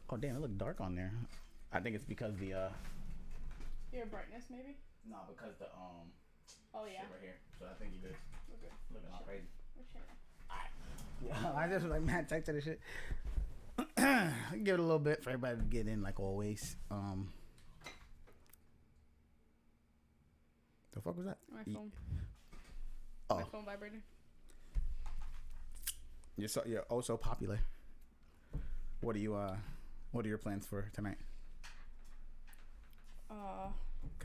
Oh damn, it looked dark on there. I think it's because the Your brightness, maybe? no, because the Oh yeah. shit right here. So I think you good. We're good. Looking all crazy. We're chilling. Yeah, I just was like man, text that shit. Give it a little bit for everybody to get in, like always. The fuck was that? My phone. Oh, My phone vibrating. you're oh so popular. What are your plans for tonight?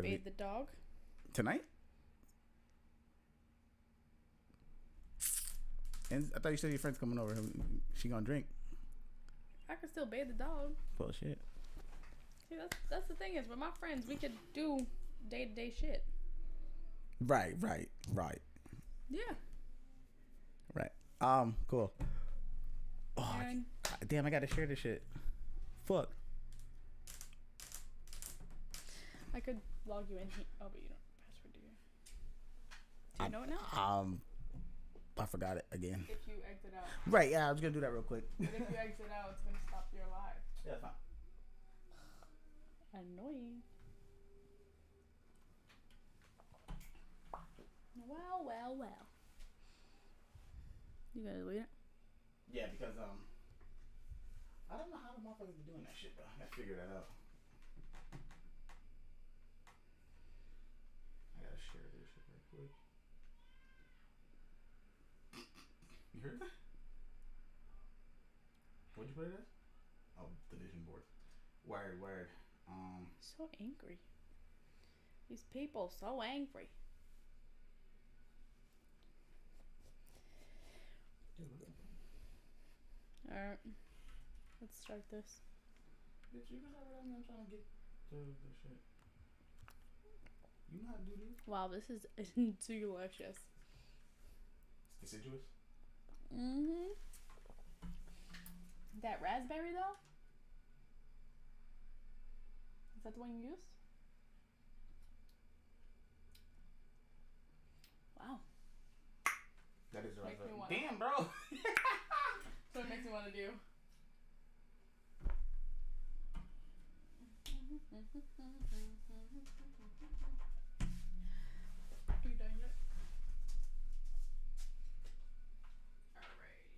Bathe the dog. Tonight? And I thought you said your friend's coming over. She gonna drink? I can still bathe the dog. Bullshit. See, that's the thing is, with my friends, we could do day-to-day shit. Right. Yeah. Right. Cool. Oh, And damn! I gotta share this shit. Fuck. I could log you in. Oh, but you don't have the password, do you? Do you know it now? I forgot it again. If you exit out. Right. Yeah, I was gonna do that real quick. But if you exit out, it's gonna stop your live. Yeah, fine. Annoying. Well. You gotta delete it? Yeah, because I don't know how the motherfuckers be doing that shit though. I gotta figure that out. I gotta share this shit right quick. You heard that? What'd you put it as? Oh, the vision board. Word. So angry. These people so angry. Alright. Let's start this. Bitch, you got what I'm trying to get to the shit. You know how to do this? Wow, this is delicious. It's deciduous? Mm-hmm. That raspberry though? Is that the one you used? Wow. That is the Makes right. me wanna- Damn, bro. So it makes me want to do. Are you done yet? Alrighty.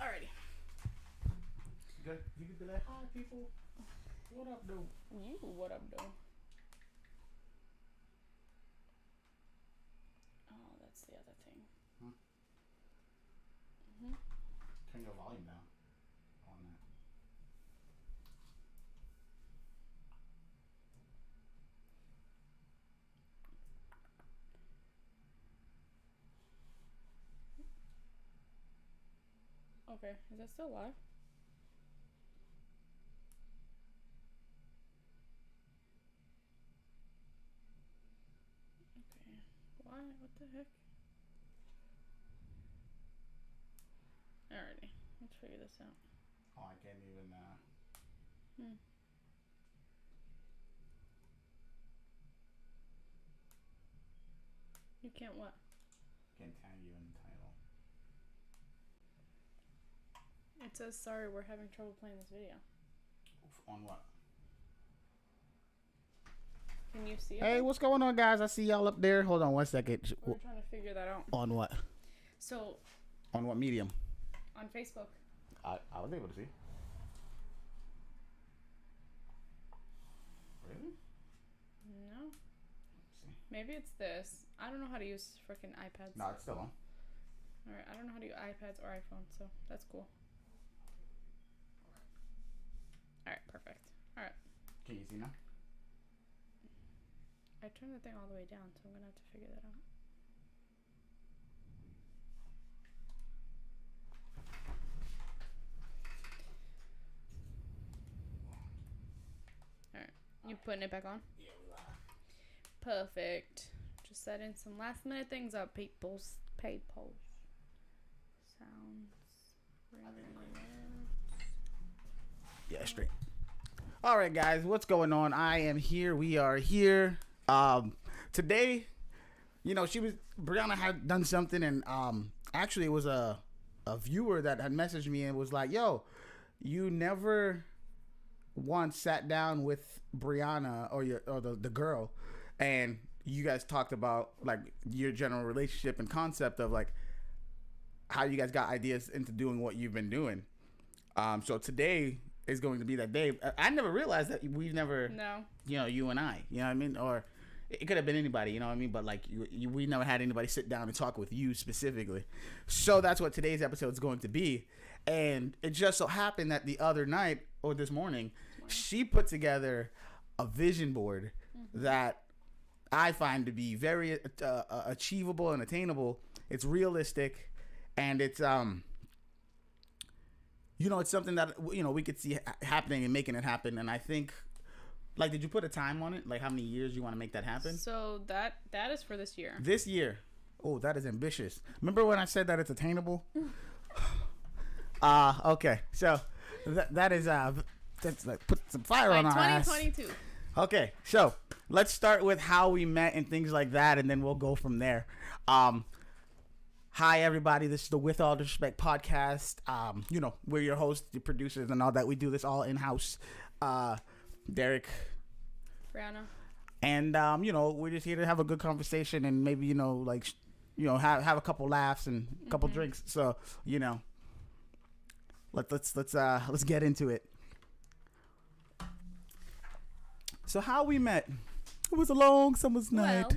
Alrighty. You can be like, hi people. What up, dude? You, what up, though? Oh, that's the other thing. Turn your volume down on that. Okay, is that still live? Okay. Why? What the heck? Alrighty. Let's figure this out. Oh, I can't even. You can't what? Can't tag you in the title. It says, sorry, we're having trouble playing this video. On what? Can you see it? Hey, what's going on, guys? I see y'all up there. Hold on 1 second. We're trying to figure that out. On what? So, On what medium? on Facebook. I was able to see. Really? No. Let's see. Maybe it's this. I don't know how to use freaking iPads. No, it's still on. Alright, I don't know how to use iPads or iPhones, so that's cool. Alright, perfect. Alright. Can you see now? I turned the thing all the way down, so I'm gonna have to figure that out. Alright. You putting it back on? Yeah, we live. Perfect. Just setting some last minute things up, peoples. Sounds. Yeah, straight. All right, guys, what's going on? I am here. We are here. Today, Brianna had done something, and actually it was a viewer that had messaged me and was like, "Yo, you never once sat down with Brianna or the girl, and you guys talked about like your general relationship and concept of like how you guys got ideas into doing what you've been doing." So today is going to be that day. I never realized that we've never, you and I, you know what I mean? Or it could have been anybody, you know what I mean? But like we never had anybody sit down and talk with you specifically. So that's what today's episode is going to be. And it just so happened that the other night or this morning, she put together a vision board that I find to be very achievable and attainable. It's realistic, and it's it's something that we could see happening and making it happen. And I think, like, did you put a time on it? Like, how many years you want to make that happen? So that is for this year. This year. Oh, that is ambitious. Remember when I said that it's attainable? Okay. So that is that's like put some fire on our ass. 2022. Okay. So let's start with how we met and things like that, and then we'll go from there. Hi, everybody. This is the With All Due Respect podcast. We're your hosts, the producers, and all that. We do this all in-house. Derek. Brianna. And, we're just here to have a good conversation and maybe, have a couple laughs and a couple drinks. So, let's get into it. So how we met? It was a long summer's night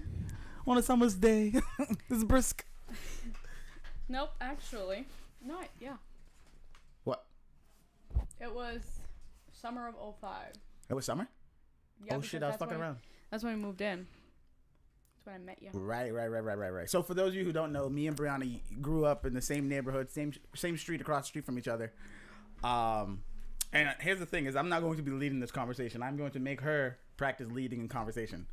on a summer's day. It's brisk. Nope, actually. No, yeah. What? It was summer of 2005. It was summer? Yeah, oh, shit, I was fucking around. That's when we moved in. That's when I met you. Right. So for those of you who don't know, me and Brianna grew up in the same neighborhood, same street across the street from each other. And here's the thing is I'm not going to be leading this conversation. I'm going to make her practice leading in conversation.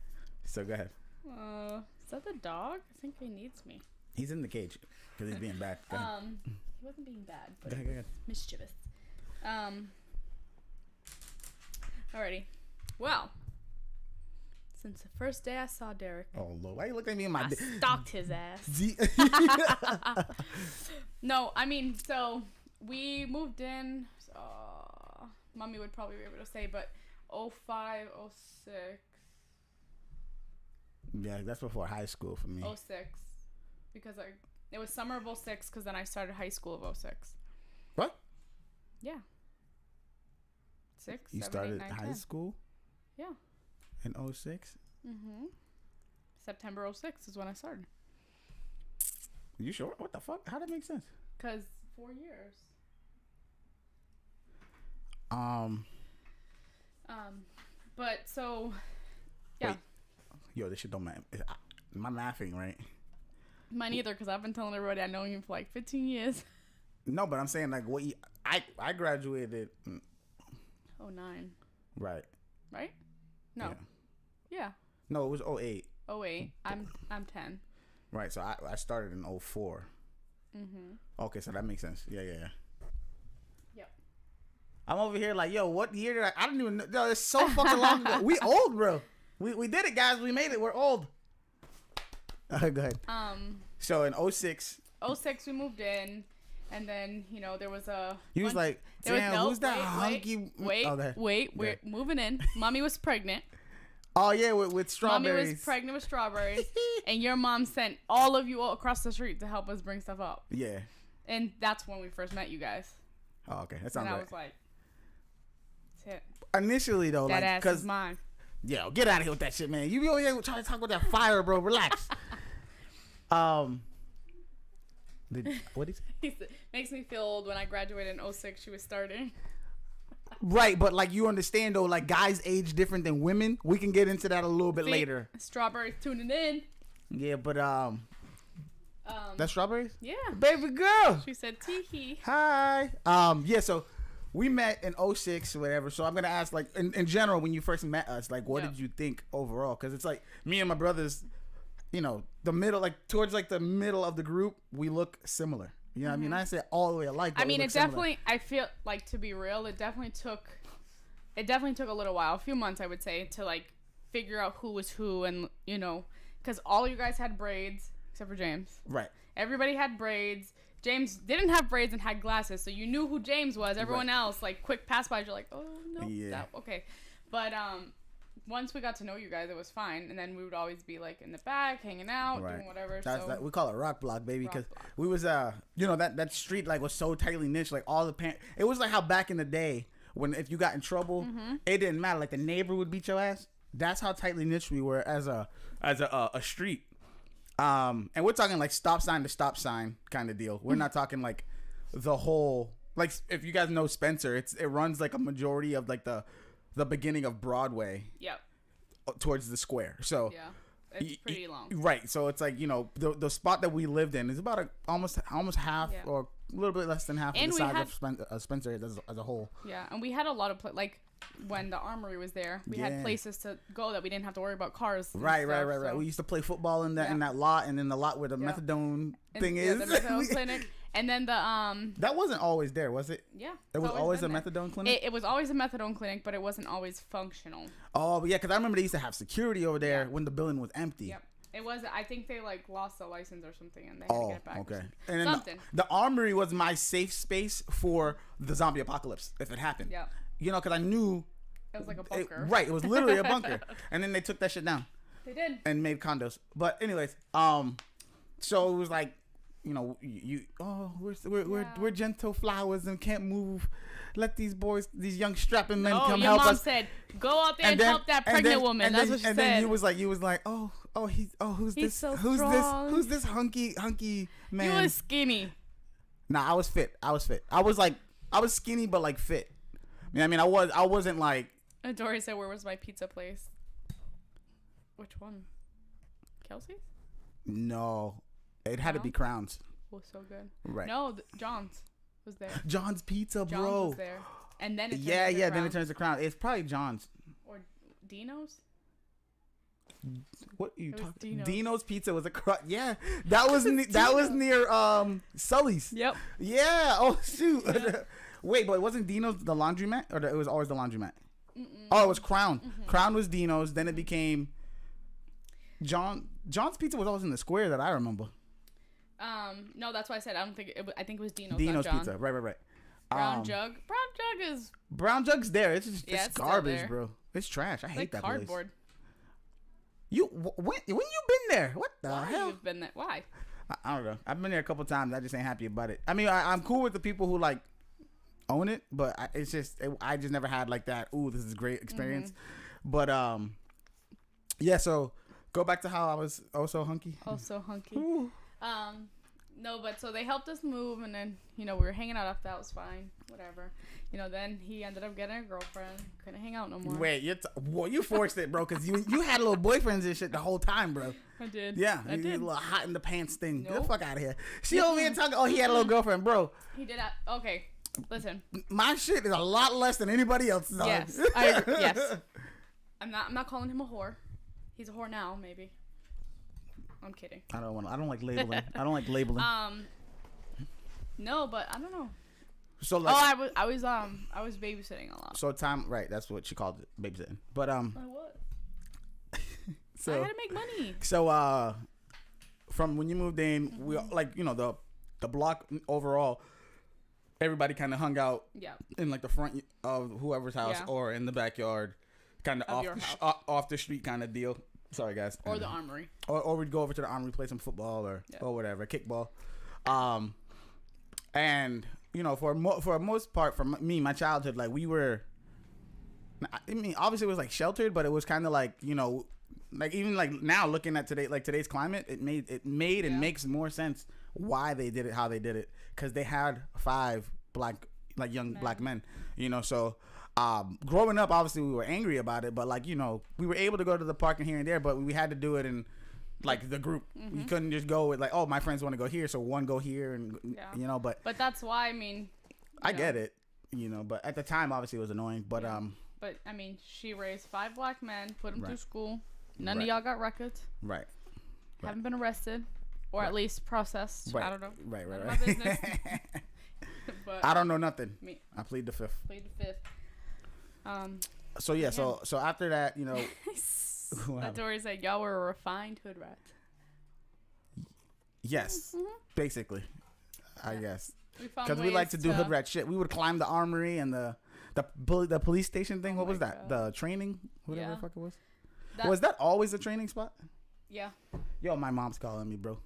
So go ahead. Is that the dog? I think he needs me. He's in the cage because he's being bad. He wasn't being bad, but go ahead. Mischievous. Alrighty. Well, since the first day I saw Derek. Oh Lord, why are you looking at me in my? I stalked his ass. No, I mean, so we moved in. Mommy would probably be able to say, but 05, 06. Yeah, that's before high school for me. 06. Because it was summer of 06 because then I started high school of 06. What? Yeah. 6, You 7, started 8, 9, high 10. school? Yeah. In 06? Mm-hmm. September 06 is when I started. You sure? What the fuck? How that make sense? Because 4 years. But so, yeah. Wait. Yo, this shit don't matter. Am I laughing, right? Mine either, because I've been telling everybody I know him for like 15 years. No, but I'm saying like I graduated. 09. Right. Right? No. Yeah. No, it was 08. 08. I'm 10. Right. So I started in 04. Mm-hmm. Okay, so that makes sense. Yeah. Yep. I'm over here like, yo, what year did I don't even know. No, it's so fucking long ago. We old, bro. We did it, guys. We made it. We're old. Go ahead. So in 06. 06 we moved in, and then there was a. He was like, damn, who's that hunky? Wait, we're moving in. Mommy was pregnant. Oh yeah, with strawberries. Mommy was pregnant with strawberries, and your mom sent all of you all across the street to help us bring stuff up. Yeah. And that's when we first met you guys. Oh, okay, that sounds right. And I was like, that's it. Initially though, that like, ass is mine. Yo, get out of here with that shit, man. You be over here trying to talk about that fire, bro. Relax. What did he say? Makes me feel old. When I graduated in 06, she was starting. Right, but like you understand though, like guys age different than women. We can get into that a little bit later. Strawberries tuning in. Yeah, but that's strawberries? Yeah. Baby girl. She said tee-hee. Hi. Yeah, so we met in 06 or whatever. So I'm gonna ask, like, in general, when you first met us, like, what did you think overall? Because it's like me and my brothers, the middle, like towards like the middle of the group, we look similar. You know what I mean? I say all the way alike. I mean, it definitely, I feel like, to be real, it definitely took it definitely took a little while, a few months, I would say, to like figure out who was who, and because all you guys had braids except for James. Right. Everybody had braids. James didn't have braids and had glasses, so you knew who James was. Everyone else, like, quick pass by, you're like, oh no, okay. But once we got to know you guys, it was fine, and then we would always be like in the back, hanging out, doing whatever. We call it rock block, baby, because we was that street like was so tightly knit, like all the it was like how back in the day when if you got in trouble, it didn't matter, like the neighbor would beat your ass. That's how tightly knit we were as a street. And we're talking like stop sign to stop sign kind of deal. We're not talking like the whole, like if you guys know Spencer, it runs like a majority of like the beginning of Broadway. Yep. Towards the square. So yeah, it's pretty long. Right. So it's like, the spot that we lived in is about almost half or a little bit less than half of the size of Spencer as a whole. Yeah, and we had a lot of like when the Armory was there, we had places to go that we didn't have to worry about cars. Right. So. We used to play football in that lot, and then the lot where the methadone thing is. The methadone clinic. And then that wasn't always there, was it? Yeah. It was always a methadone clinic? It was always a methadone clinic, but it wasn't always functional. Oh, yeah, because I remember they used to have security over there when the building was empty. Yep. It was, I think they like lost the license or something, and they had to get it back. Okay. And then the Armory was my safe space for the zombie apocalypse, if it happened. Yeah. Because I knew... It was like a bunker. It was literally a bunker. And then they took that shit down. They did. And made condos. But anyways, so it was like, we're gentle flowers and can't move. Let these young strapping men come help us. Your mom said, go out there and help that pregnant woman. That's what she said. And then you was like, who's this? So who's strong. Who's this hunky man? You was skinny. Nah, I was fit. I was skinny but like fit. I mean, I wasn't like. Dory said, where was my pizza place? Which one? Kelsey's? No. It had to be Crown's. Oh, so good. Right. No, John's was there. John's Pizza, bro. John's was there. And then it then it turns to Crown. It's probably John's. Or Dino's? What are you talking? Dino's Pizza was yeah. That was near Sully's. Yep. Yeah. Oh shoot. Yeah. Wait, but it wasn't Dino's the laundromat, or it was always the laundromat? Oh, it was Crown. Crown was Dino's. Then it became John's Pizza was always in the square that I remember. No, that's why I said I don't think I think it was Dino's. Dino's Pizza, right. Brown Jug is. Brown Jug's there. It's garbage, bro. It's trash. I hate that cardboard. Place. When you been there? What the hell? You've been there? Why? I don't know. I've been there a couple times. I just ain't happy about it. I mean, I'm cool with the people who like own it, but I just never had like that. Ooh, this is a great experience. But yeah. So go back to how I was also hunky. Ooh. No, but so they helped us move, and then we were hanging out after that was fine, whatever. Then he ended up getting a girlfriend. Couldn't hang out no more. Wait, you forced it, bro, because you had little boyfriends and shit the whole time, bro. I did. Yeah, I did. A little hot in the pants thing. Nope. Get the fuck out of here. She over here talking. Oh, he had a little girlfriend, bro. He did. Okay, listen. My shit is a lot less than anybody else's. Yes, I agree. Yes. I'm not calling him a whore. He's a whore now, maybe. I'm kidding. I don't like labeling. I don't like labeling. No, but I don't know. So like, I was babysitting a lot. So right, that's what she called it, babysitting. But what? So I had to make money. So from when you moved in, we like the block overall, everybody kind of hung out. Yeah. In like the front of whoever's house or in the backyard, kind of off the street kind of deal. Sorry, guys. Or the Armory. Or we'd go over to the Armory, play some football or whatever, kickball. And for most part, for me, my childhood, like we were. I mean, obviously it was like sheltered, but it was kind of like like even like now looking at today's climate, it made and makes more sense why they did it, how they did it, because they had 5 young black men, so. Growing up, obviously we were angry about it, but we were able to go to the park and here and there, but we had to do it in like the group. You couldn't just go with like, oh, my friends want to go here, so one go here, and but that's why, I mean, I get it, but at the time obviously it was annoying, but I mean, she raised 5 black men, put them through school. None of y'all got records. Right. Haven't been arrested, or at least processed. Right. I don't know. Right. My business. But I don't know nothing. I plead the fifth. So yeah, so after that, you know, that Dory said y'all were refined hood rats. Yes, basically, I guess. Because we like to do hood rat shit. We would climb the armory and the police station thing. What was that? God. The training, whatever the fuck it was. Was that always a training spot? Yeah. Yo, my mom's calling me, bro.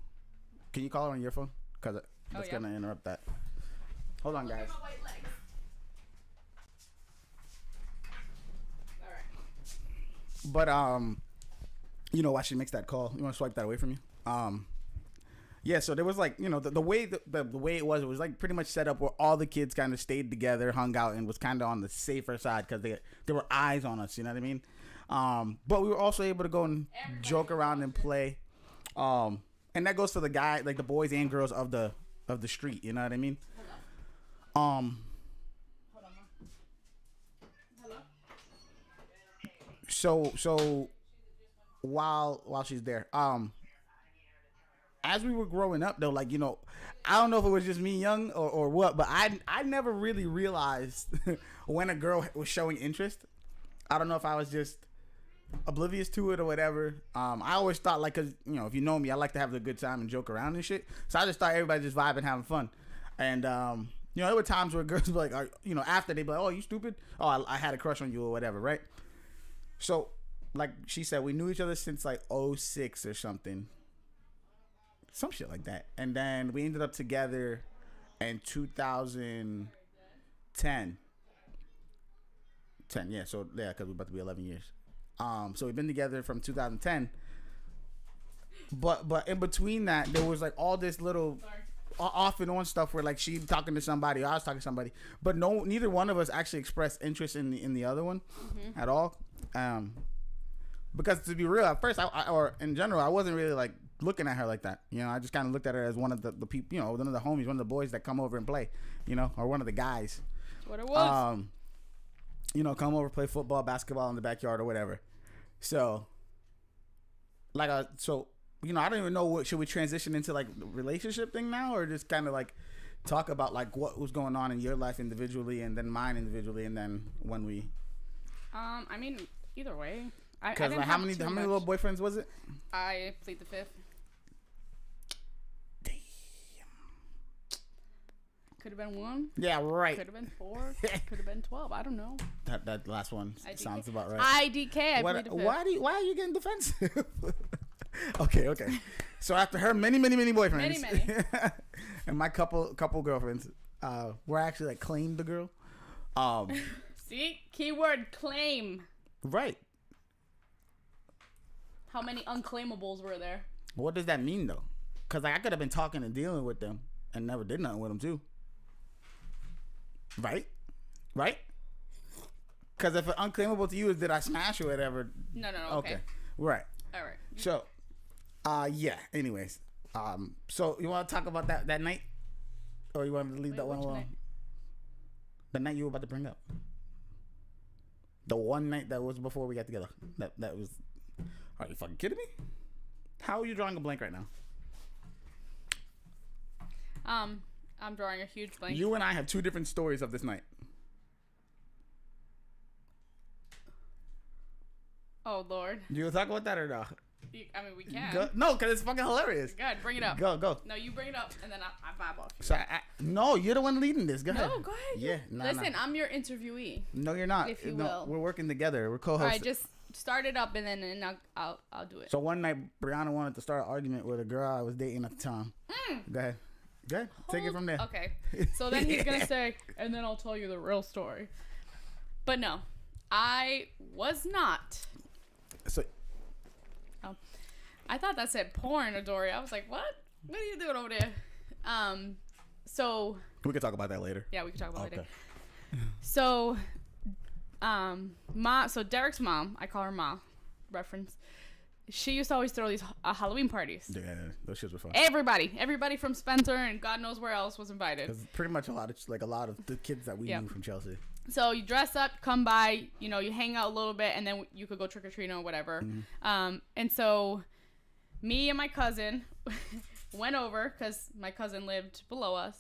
Can you call her on your phone? Cause that's gonna interrupt that. Hold on, guys. All right. But you know, while she makes that call, you want to swipe that away from you? Yeah, so there was like, you know, the way the way it was like pretty much set up where all the kids kind of stayed together, hung out, and was kind of on the safer side because there were eyes on us, you know what I mean? But we were also able to go and joke around and play, and that goes for the guy, like the boys and girls of the street, you know what I mean? Hold on. Hello. So while she's there, as we were growing up, though, like, you know, I don't know if it was just me young or what, but I never really realized when a girl was showing interest. I don't know if I was just oblivious to it or whatever. I always thought, like, cause you know, if you know me, I like to have a good time and joke around and shit. So I just thought everybody just vibing, having fun. And you know, there were times where girls were like, you know, after they'd be like, "Oh, you stupid? Oh, I had a crush on you or whatever," right? So, like she said, we knew each other since like 2006 or something. Some shit like that. And then we ended up together in 2010. 10, yeah. So, yeah, because we're about to be 11 years. So we've been together from 2010. But in between that, there was like all this little off and on stuff where like she talking to somebody, or I was talking to somebody. But neither one of us actually expressed interest in the other one at all. Because to be real, at first, or in general, I wasn't really like looking at her like that. You know, I just kind of looked at her as one of the people, you know, one of the homies, one of the boys that come over and play, you know, or one of the guys. That's what it was. You know, come over, play football, basketball in the backyard or whatever. So, like, you know, I don't even know should we transition into like the relationship thing now, or just kind of like talk about like what was going on in your life individually and then mine individually, and then when we. I mean, either way. Because like, how many little boyfriends was it? I plead the fifth. Damn. Could have been 1. Yeah, right. Could have been 4. Could have been 12. I don't know. That last one sounds about right. IDK. I plead the fifth. Why are you getting defensive? Okay. So after her many boyfriends, many, and my couple girlfriends, were actually like claimed the girl. See, keyword claim. Right. How many unclaimables were there? What does that mean though? Because like, I could have been talking and dealing with them and never did nothing with them too. Right? Because if unclaimable to you is did I smash or whatever? No. Okay. Right. All right. So, yeah. Anyways, so you want to talk about that night, or you want to leave that one alone? The night you were about to bring up. The one night that was before we got together. That was. Are you fucking kidding me? How are you drawing a blank right now? I'm drawing a huge blank. You and I have 2 different stories of this night. Oh Lord. You want to talk about that or not? I mean, we can. No, because it's fucking hilarious. Go ahead, bring it up. Go. No, you bring it up, and then I vibe off you. So no, you're the one leading this. Go ahead. No, go ahead. Yeah. Listen, I'm your interviewee. No, you're not. If you will. We're working together. We're co-hosts. All right, just start it up, and then I'll do it. So one night, Brianna wanted to start an argument with a girl I was dating at the time. Go ahead. Take it from there. Okay. So then he's gonna say, and then I'll tell you the real story. But no, I was not. So. Oh, I thought that said porn, Adori. I was like, what? What are you doing over there? So. We could talk about that later. Yeah, we can talk about it later. So, so Derek's mom, I call her Ma, reference. She used to always throw these Halloween parties. Yeah, those shits were fun. Everybody from Spencer and God knows where else was invited. Because pretty much a lot of the kids that we knew from Chelsea. So you dress up, come by, you know, you hang out a little bit, and then you could go trick or treating or whatever. Mm-hmm. And so me and my cousin went over because my cousin lived below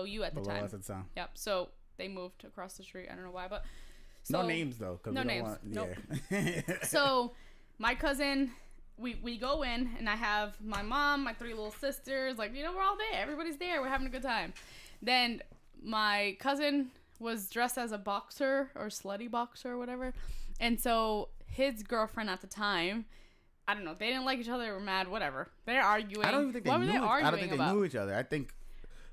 you at the time. Below us at the time. Yep. So they moved across the street. I don't know why, but No names though. No names. Nope. Yeah. So my cousin, we go in, and I have my mom, my 3 little sisters. Like, we're all there. Everybody's there. We're having a good time. Then my cousin was dressed as a boxer or slutty boxer or whatever. And so his girlfriend at the time, I don't know, they didn't like each other. They were mad, whatever. They're arguing. I don't even think what were they arguing I don't think about? they knew each other. I think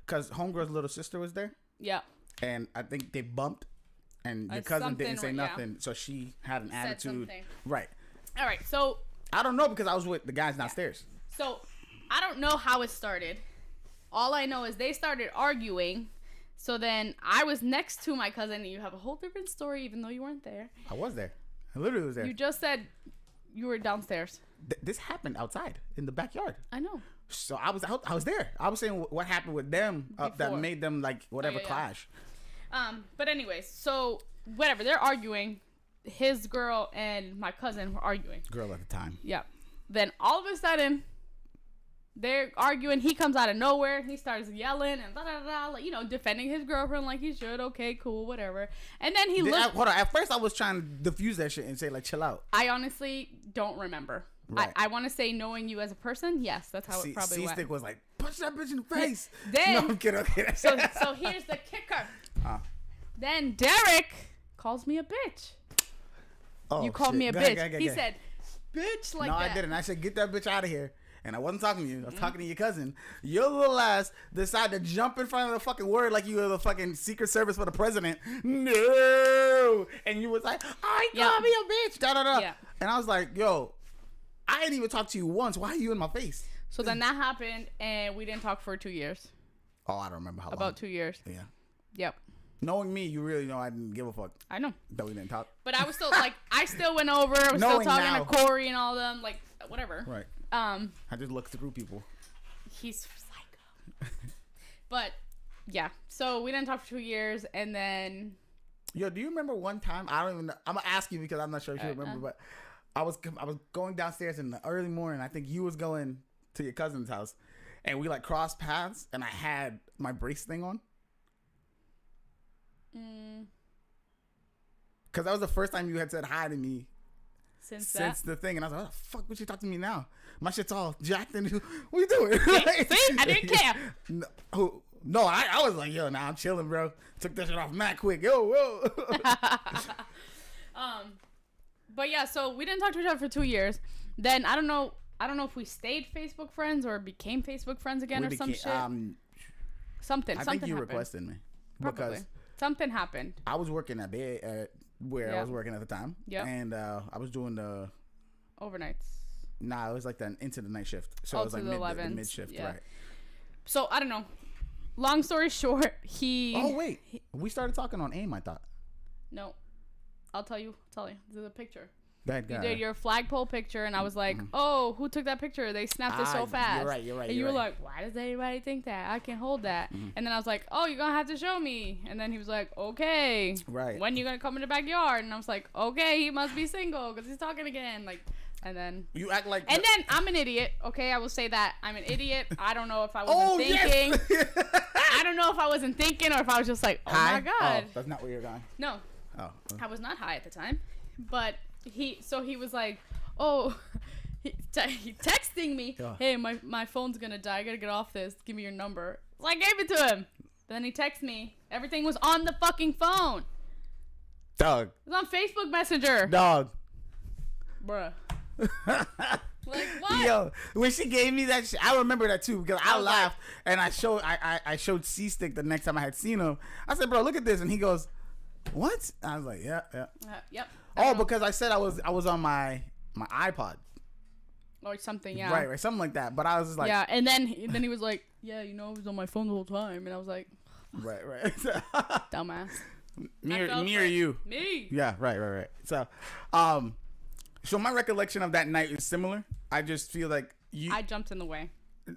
because homegirl's little sister was there. Yeah. And I think they bumped, and your cousin didn't say nothing, so she had an attitude. Right. All right. So I don't know because I was with the guys downstairs. So I don't know how it started. All I know is they started arguing. So then I was next to my cousin, and you have a whole different story, even though you weren't there. I was there. I literally was there. You just said you were downstairs. This happened outside in the backyard. I know. So I was there. I was saying what happened with them that made them like whatever clash. But anyways, so whatever, they're arguing. His girl and my cousin were arguing. Girl at the time. Yeah. Then all of a sudden, they're arguing. He comes out of nowhere. He starts yelling and like, defending his girlfriend like he should. Okay, cool, whatever. And then hold on. At first, I was trying to diffuse that shit and say like, chill out. I honestly don't remember. Right. I want to say, knowing you as a person, yes, that's how it probably went. C-Stick was like, punch that bitch in the face. Then, no, I'm kidding. Okay. So here's the kicker. Then Derek calls me a bitch. Oh, you called me a bitch. He said, bitch, like that. No, I didn't. I said, get that bitch out of here. And I wasn't talking to you. I was talking to your cousin. Your little ass decided to jump in front of the fucking word like you were the fucking Secret Service for the president. No. And you was like, I call me a bitch. Da, da, da. Yeah. And I was like, yo, I didn't even talk to you once. Why are you in my face? So then that happened, and we didn't talk for 2 years. Oh, I don't remember how long. About 2 years. Yeah. Yep. Knowing me, you really know I didn't give a fuck. I know. That we didn't talk. But I was still, I still went over. I was still talking to Corey and all them. Like, whatever. Right. I just look through people. He's psycho. But, yeah. So, we didn't talk for 2 years, and then... Yo, do you remember one time? I don't even know. I'm going to ask you because I'm not sure if you remember, but I was going downstairs in the early morning. I think you was going to your cousin's house, and we, crossed paths, and I had my brace thing on. Because that was the first time you had said hi to me since the thing, and I was like, "What the fuck would you talk to me now? My shit's all jacked and what you doing?" See, I didn't care. No, I was like, "Yo, nah, I'm chilling, bro." Took that shit off mad quick. Yo, whoa. But yeah, so we didn't talk to each other for 2 years. Then I don't know if we stayed Facebook friends or became Facebook friends again or some shit. Something. I think you requested me. Probably. Because something happened. I was working at where I was working at the time. Yeah. And I was doing the overnights. Nah, it was like the into the night shift. So it was like the mid shift, yeah. Right? So I don't know. Long story short, Oh wait, we started talking on AIM. I thought. No, I'll tell you. There's a picture. That guy. You did your flagpole picture, and I was like, "Oh, who took that picture? They snapped it so fast." You're right. And you were like, "Why does anybody think that? I can't hold that." And then I was like, "Oh, you're gonna have to show me." And then he was like, "Okay." Right. When you gonna come in the backyard? And I was like, "Okay, he must be single because he's talking again." Like, and then you act like. And then I'm an idiot. Okay, I will say that I'm an idiot. I don't know if I wasn't thinking. Yes! I don't know if I wasn't thinking or if I was just like, "Oh my god." Oh, that's not where you're going. No. Oh. I was not high at the time, but. He was like, oh, he texting me, hey, my phone's gonna die, I gotta get off this, give me your number. So I gave it to him. Then he texted me, everything was on the fucking phone. Dog. It was on Facebook Messenger. Dog. Bruh. Like what? Yo, when she gave me that shit, I remember that too because I laughed and I showed C-Stick the next time I had seen him. I said, bro, look at this, and he goes, what? I was like, yeah. Yep. Oh, because I said I was on my iPod. Or something, yeah. Right, something like that. But I was just like... Yeah, and then he was like, yeah, it was on my phone the whole time. And I was like... Right. Dumbass. Me or you? Me. Yeah, right. So my recollection of that night is similar. I just feel like I jumped in the way.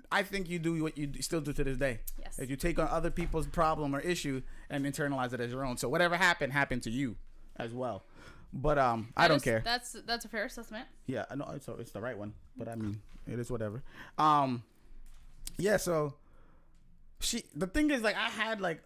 I think you do what you still do to this day. Yes. If you take on other people's problem or issue and internalize it as your own. So whatever happened to you as well. But I don't care. That's a fair assessment. Yeah, I know it's the right one, but I mean it is whatever. Yeah. So the thing is, like, I had like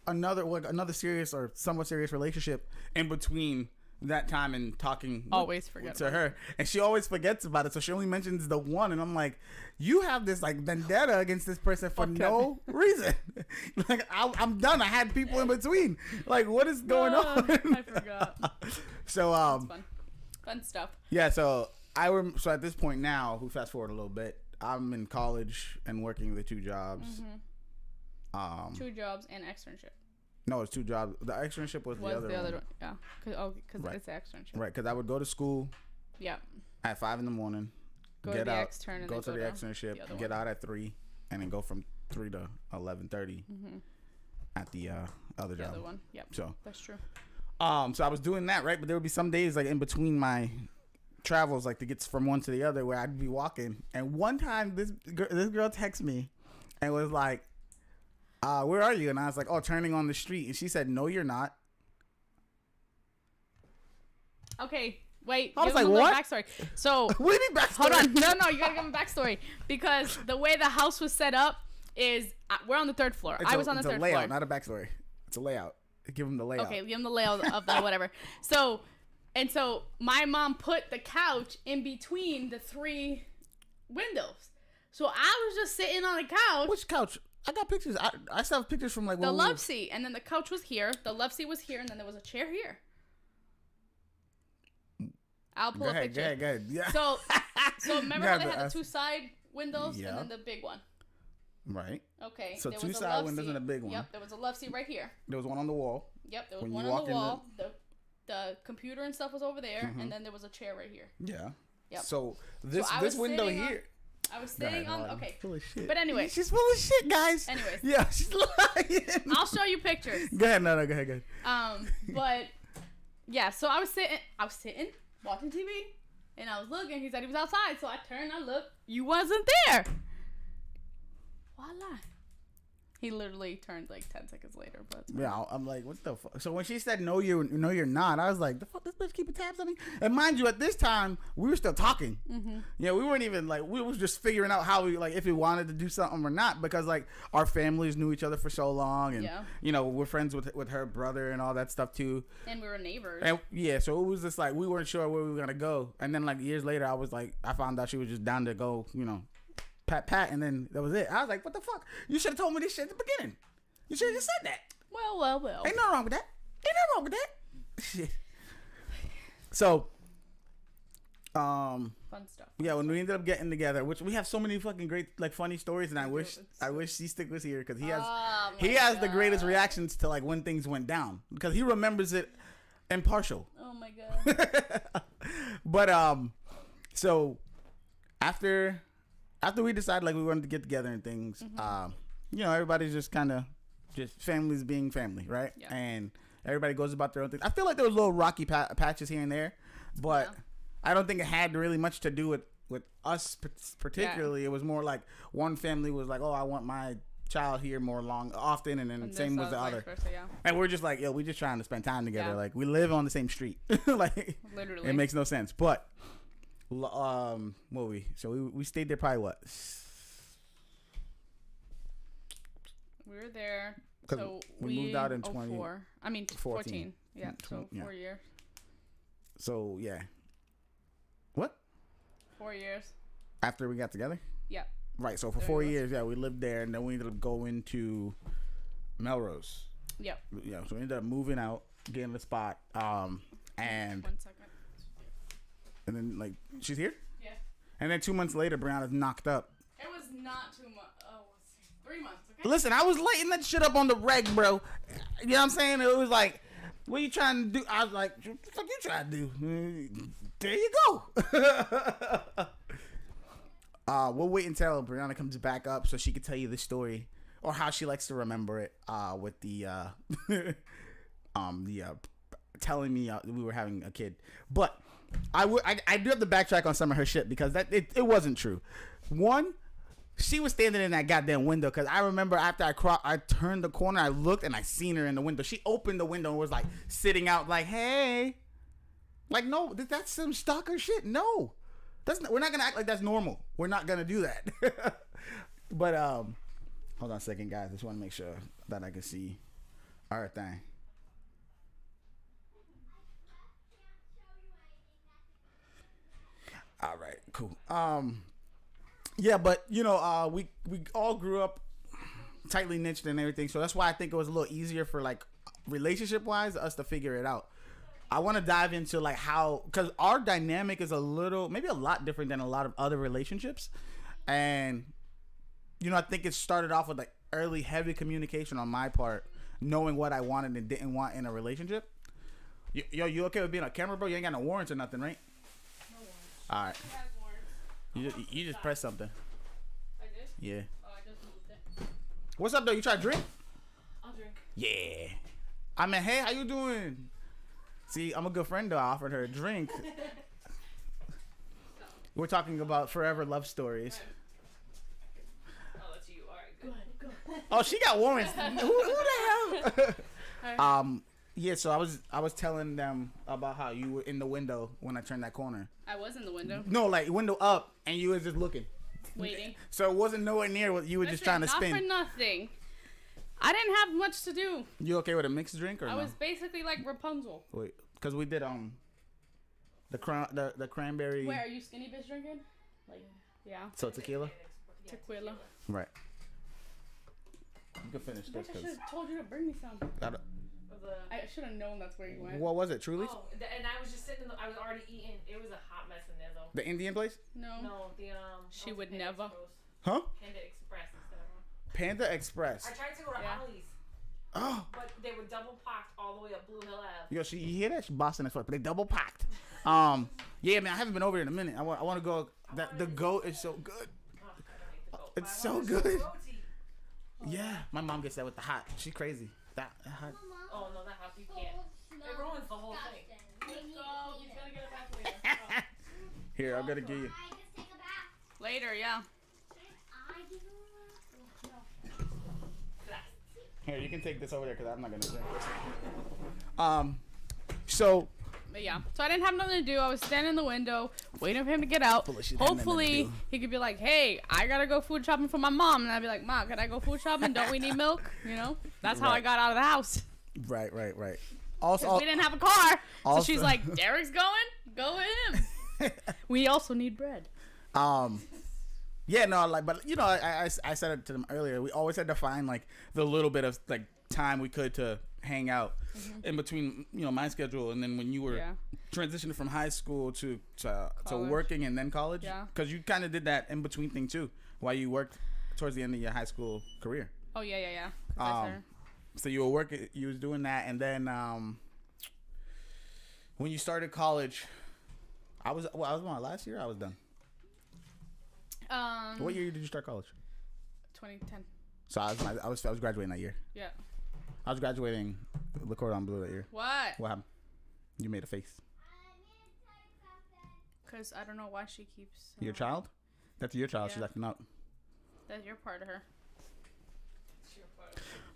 another serious or somewhat serious relationship in between that time and talking to her, and she always forgets about it, so she only mentions the one, and I'm like, you have this like vendetta against this person for no reason. Like I'm done. I had people in between. Like, what is going on? I forgot. So fun stuff. Yeah, so so at this point now, we fast forward a little bit, I'm in college and working the 2 jobs. 2 jobs and externship. No, it's 2 jobs. The externship was the other one. Yeah, because Right. it's the externship. Right, because I would go to school. Yeah. At 5 in the morning. Go to the extern. Go to the externship. Get out at 3, and then go from 3 to 11:30 at the other job. The other one. Yep. So that's true. So I was doing that, right? But there would be some days like in between my travels, like to get from one to the other, where I'd be walking. And one time, this girl texted me and was like, where are you? And I was like, oh, turning on the street. And she said, no, you're not. Okay, wait. I was like, what? Backstory. So, what do you mean backstory? Hold on. No, you gotta give him a backstory. Because the way the house was set up is, we're on the 3rd floor. I was on the 3rd floor. It's a layout, not a backstory. It's a layout. Give him the layout. Okay, give him the layout of the whatever. So my mom put the couch in between the 3 windows. So I was just sitting on the couch. Which couch? I got pictures. I still have pictures from like the love seat, and then the couch was here. The love seat was here, and then there was a chair here. I'll pull a picture. Go ahead. Yeah. So remember how they had the 2 side windows and then the big one. Right. Okay. So 2 side windows and a big one. Yep. There was a love seat right here. There was one on the wall. Yep. There was one on the wall. The computer and stuff was over there, and then there was a chair right here. Yeah. Yep. So this window here. I was sitting on. Okay. Full of shit. But anyway, she's full of shit, guys. Anyways. Yeah, she's lying. I'll show you pictures. Go ahead. No, go ahead. But yeah, so I was sitting watching TV, and I was looking. He said he was outside, so I turned. I looked. You wasn't there. Voila. He literally turned like 10 seconds later, but yeah, I'm like, what the fuck? So when she said no, you're not, I was like, the fuck, this bitch keeping tabs on me. And mind you, at this time we were still talking. Yeah, we weren't even like, we was just figuring out how we like if we wanted to do something or not, because like our families knew each other for so long, and you know, we're friends with her brother and all that stuff too. And we were neighbors. And yeah, so it was just like we weren't sure where we were gonna go. And then like years later, I found out she was just down to go, you know, pat, and then that was it. I was like, what the fuck? You should have told me this shit at the beginning. You should have just said that. Well. Ain't nothing wrong with that. Shit. So, fun stuff. Yeah, when we ended up getting together, which we have so many fucking great, like, funny stories, and I wish C-Stick was here, because he has the greatest reactions to like when things went down, because he remembers it impartial. Oh my god. But so after we decided like we wanted to get together and things, you know, everybody's just kind of just families being family, right? Yeah. And everybody goes about their own things. I feel like there was little rocky patches here and there, but I don't think it had really much to do with us particularly. It was more like one family was like, oh, I want my child here often, and then same was the other. And we're just like, yo, we just trying to spend time together. Like, we live on the same street. Like, literally, it makes no sense. But we stayed there probably what? We were there. So we moved out in 2004. I mean 14. Yeah, so 4 years. So yeah. What? 4 years. After we got together? Yeah. Right. So for 4 years, we lived there, and then we ended up going to Melrose. Yep. Yeah. So we ended up moving out, getting the spot, and 1 second. And then like she's here. Yeah. And then 2 months later, Brianna's knocked up. It was not 2 months. 3 months. Okay. Listen, I was lighting that shit up on the reg, bro. You know what I'm saying? It was like, what are you trying to do? I was like, what the fuck you trying to do? There you go. We'll wait until Brianna comes back up so she can tell you the story, or how she likes to remember it, with the telling me we were having a kid. But I do have to backtrack on some of her shit, because it wasn't true. One, she was standing in that goddamn window, because I remember after I turned the corner, I looked and I seen her in the window. She opened the window and was like sitting out like, hey. Like, no, that's some stalker shit. No. We're not going to act like that's normal. We're not going to do that. But hold on a second, guys. I just want to make sure that I can see All right, thing. All right, cool. Yeah, but we all grew up tightly niched and everything, so that's why I think it was a little easier for like relationship wise us to figure it out. I want to dive into like how, because our dynamic is maybe a lot different than a lot of other relationships, and I think it started off with like early heavy communication on my part, knowing what I wanted and didn't want in a relationship. You okay with being on camera, bro? You ain't got no warrants or nothing, right? No warrants. All right. He has warrants. You just press something. I did? Yeah. Oh, I just moved it. What's up, though? You try to drink? I'll drink. Yeah. I mean, hey, how you doing? See, I'm a good friend, though. I offered her a drink. We're talking about forever love stories. Oh, that's you. All right, go ahead. Oh, she got warrants. Who the hell? Right. Yeah, so I was telling them about how you were in the window when I turned that corner. I was in the window. No, like window up, and you was just looking. Waiting. So it wasn't nowhere near what you were just trying to spin. Not for nothing. I didn't have much to do. You okay with a mixed drink or no? I was basically like Rapunzel. Wait, because we did the cranberry. Wait, are you skinny bitch drinking? Like, yeah. So tequila. Tequila. Right. You can finish this I should because. have told you to bring me some. I should have known that's where you went. What was it, Truly's? Oh, and I was just sitting. I was already eating. It was a hot mess in there though. The Indian place? No. No, the She would never. Huh? Panda Express instead of. Panda Express. I tried to go to Ollie's, Oh. but they were double packed all the way up Blue Hill Ave. Yo, you hear that? She bossing as fuck, but they double packed. Yeah, man, I haven't been over here in a minute. I want to go. The goat is so good. Oh, I don't eat the goat. It's But I so wanted good. some roti. Yeah, my mom gets that with the hot. She's crazy. That hot. Oh no, that hot you can't. It ruins the whole thing. He's gonna get it back later. Here, I'm gonna give you. Later, yeah. Here, you can take this over there because I'm not gonna drink. So. But yeah, so I didn't have nothing to do. I was standing in the window waiting for him to get out. Hopefully, he could be like, "Hey, I gotta go food shopping for my mom," and I'd be like, "Ma, can I go food shopping? Don't we need milk?" That's how I got out of the house. Right. Also, we didn't have a car, also, so she's like, "Derek's going. Go with him." We also need bread. Yeah, no, like, but I said it to them earlier. We always had to find like the little bit of like time we could to hang out in between, my schedule, and then when you were transitioning from high school to working and then college, because you kind of did that in between thing too, while you worked towards the end of your high school career. Oh yeah. So you were working, you was doing that, and then when you started college, I was my last year. I was done. What year did you start college? 2010. So I was graduating that year. Yeah. I was graduating the Cordon Bleu that year. What? What happened? You made a face. Because I don't know why she keeps... Your child? That's your child. Yeah. She's acting out. That's your part of her.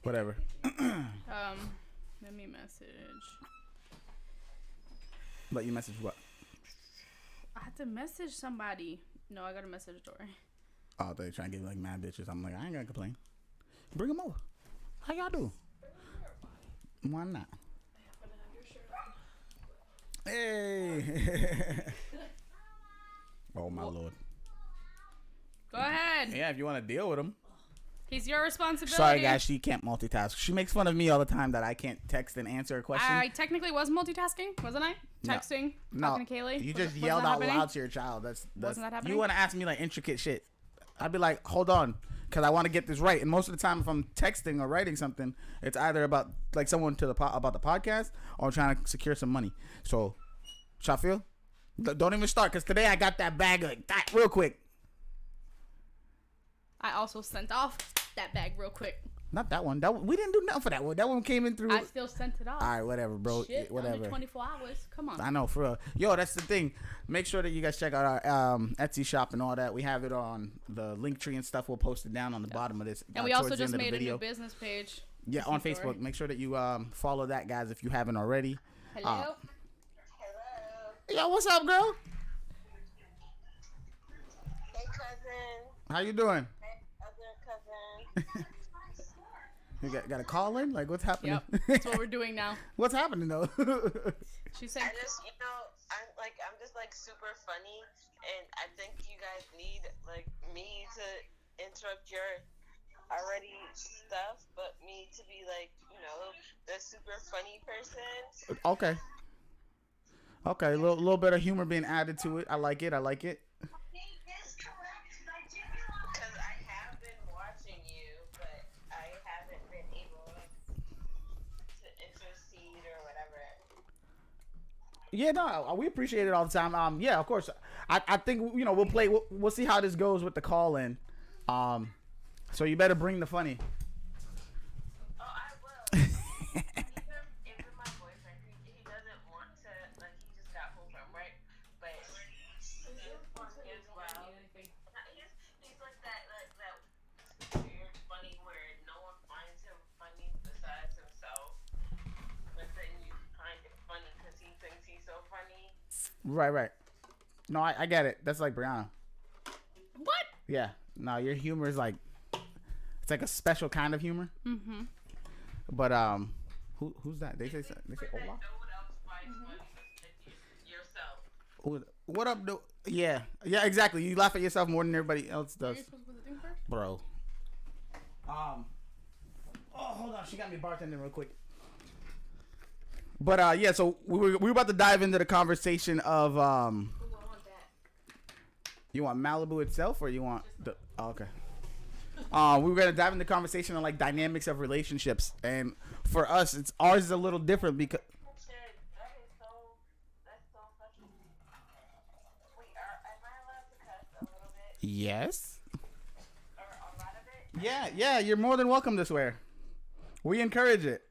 Whatever. Let me message. Let you message what? I had to message somebody. No, I got to message Dory. Oh, they're trying to get like mad bitches. I'm like, I ain't gonna complain. Bring them over. How y'all do? Why not? Hey. Oh my lord. Go ahead. Yeah, if you want to deal with him. He's your responsibility. Sorry, guys. She can't multitask. She makes fun of me all the time that I can't text and answer a question. I technically was multitasking, wasn't I? Texting, talking to Kaylee. You just yelled out loud to your child. That's wasn't that happening? You want to ask me like intricate shit. I'd be like, hold on, because I want to get this right. And most of the time, if I'm texting or writing something, it's either about like someone about the podcast or trying to secure some money. So, shall I feel? Don't even start, because today I got that bag like that real quick. I also sent off that bag real quick. Not that one. We didn't do nothing for that one. That one came in through. I still sent it off. All right, whatever, bro. Shit, whatever. Only 24 hours. Come on. I know, for real. Yo, that's the thing. Make sure that you guys check out our Etsy shop and all that. We have it on the link tree and stuff. We'll post it down on the bottom of this. And we also just made a new business page. Yeah, on Facebook. Make sure that you follow that, guys, if you haven't already. Hello. Yo, what's up, girl? Hey, cousin. How you doing? Hey, other cousin. You got a call in? Like, what's happening? Yep, that's what we're doing now. What's happening though? She said, I just, I'm just like super funny, and I think you guys need like me to interrupt your already stuff, but me to be like, the super funny person. Okay. Okay, a little bit of humor being added to it. I like it. Because I have been watching you, but I haven't been able to intercede or whatever. Yeah, no, we appreciate it all the time. Yeah, of course. I think we'll play. We'll see how this goes with the call in. So you better bring the funny. Oh, I will. Even my boyfriend, he doesn't want to. Like, he just got home from work, but he's funny as well. He's like that weird funny where no one finds him funny besides himself, but then you find it funny because he thinks he's so funny. Right. No, I get it. That's like Brianna. what? Yeah. No, your humor is like, it's like a special kind of humor. Mm-hmm. But who's that? They say Ola. No one else finds funny but yourself. What up, though? Yeah, exactly. You laugh at yourself more than everybody else Are does, you supposed to put the thing first? bro. Oh, hold on. She got me bartending real quick. But yeah, so we were about to dive into the conversation of you want Malibu itself or you want the okay. We were gonna dive into the conversation on like dynamics of relationships, and for us, ours is a little different because. That's so fucking. Wait, am I allowed to cuss a little bit? Yes. Or a lot of it? Yeah. You're more than welcome to swear. We encourage it.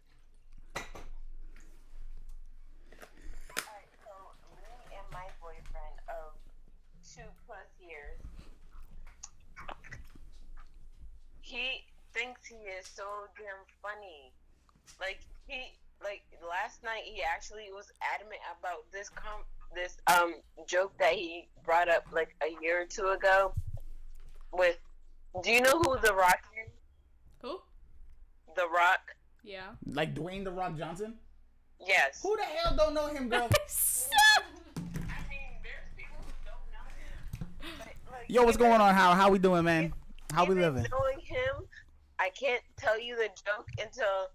Alright, so me and my boyfriend of 2+ years, he thinks he is so damn funny. Like last night he actually was adamant about this joke that he brought up like a year or two ago with, do you know who The Rock is? Who? The Rock? Yeah. Like Dwayne The Rock Johnson? Yes. Who the hell don't know him, girl? I mean, there's people who don't know him. But, like, Yo, what's going on? How we doing, man? How we even living? Knowing him, I can't tell you the joke until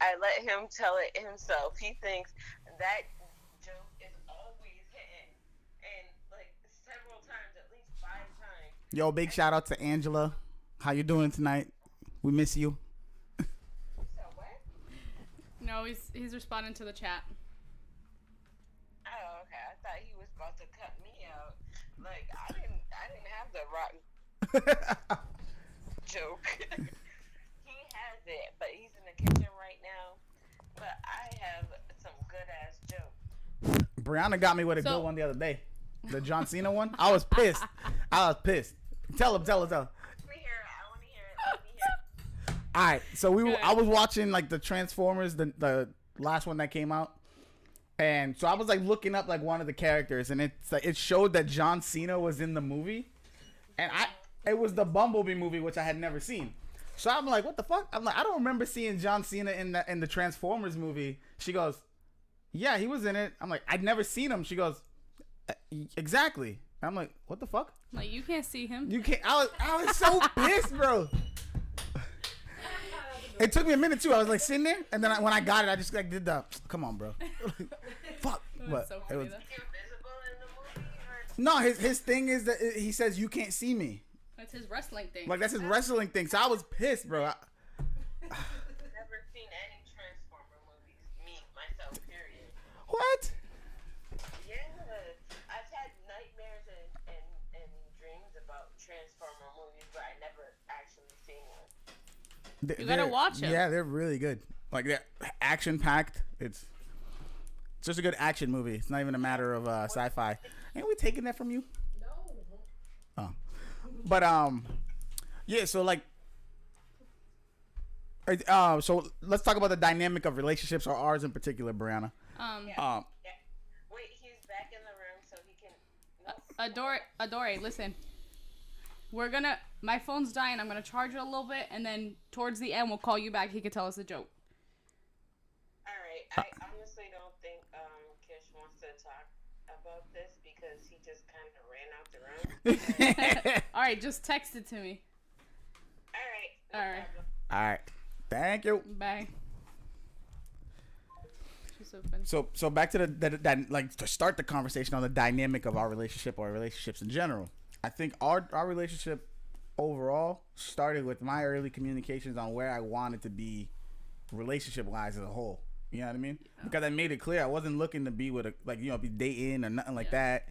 I let him tell it himself. He thinks that joke is always hitting, and like several times, at least 5 times. Yo, big shout out to Angela. How you doing tonight? We miss you. So what? No, he's responding to the chat. Oh, okay. I thought he was about to cut me out. Like I didn't have the rock joke. He has it, but he's in the kitchen right now. But I have some good ass jokes. Brianna got me with a good one the other day. The John Cena one. I was pissed. Tell him. Let me hear it. I want to hear it. Let me hear it. All right, so I was watching like the Transformers, the last one that came out, and so I was like looking up like one of the characters, and it's like it showed that John Cena was in the movie, and it was the Bumblebee movie, which I had never seen. So I'm like, what the fuck? I'm like, I don't remember seeing John Cena in the Transformers movie. She goes, yeah, he was in it. I'm like, I'd never seen him. She goes, exactly. I'm like, what the fuck? Like, you can't see him. You can't. I was so pissed, bro. It took me a minute too. I was like sitting there, and then when I got it, I just like did the, come on, bro. Fuck. But so it funny, was, though. Invisible in the movie? Or... no, his thing is that he says you can't see me. That's his wrestling thing. Like that's his wrestling thing. So I was pissed, bro. Never seen any Transformer movies. Me, myself, period. What? Yeah. I've had nightmares and dreams about Transformer movies, but I never actually seen one. You gotta watch 'em. Yeah, they're really good. Like they're action packed. It's just a good action movie. It's not even a matter of sci-fi. Ain't we taking that from you? No. Oh. But yeah. So like, so let's talk about the dynamic of relationships, or ours in particular, Brianna. Yeah. Wait, he's back in the room so he can. No. Adore, listen. My phone's dying. I'm gonna charge it a little bit, and then towards the end, we'll call you back. He could tell us a joke. All right. I honestly don't think Kish wants to talk about this because he just kind of ran out the room. All right, just text it to me. All right. All right. All right. Thank you. Bye. She's so funny. So back to the like to start the conversation on the dynamic of our relationship or relationships in general. I think our relationship overall started with my early communications on where I wanted to be relationship wise as a whole. You know what I mean? Yeah. Because I made it clear I wasn't looking to be with a be dating or nothing like that.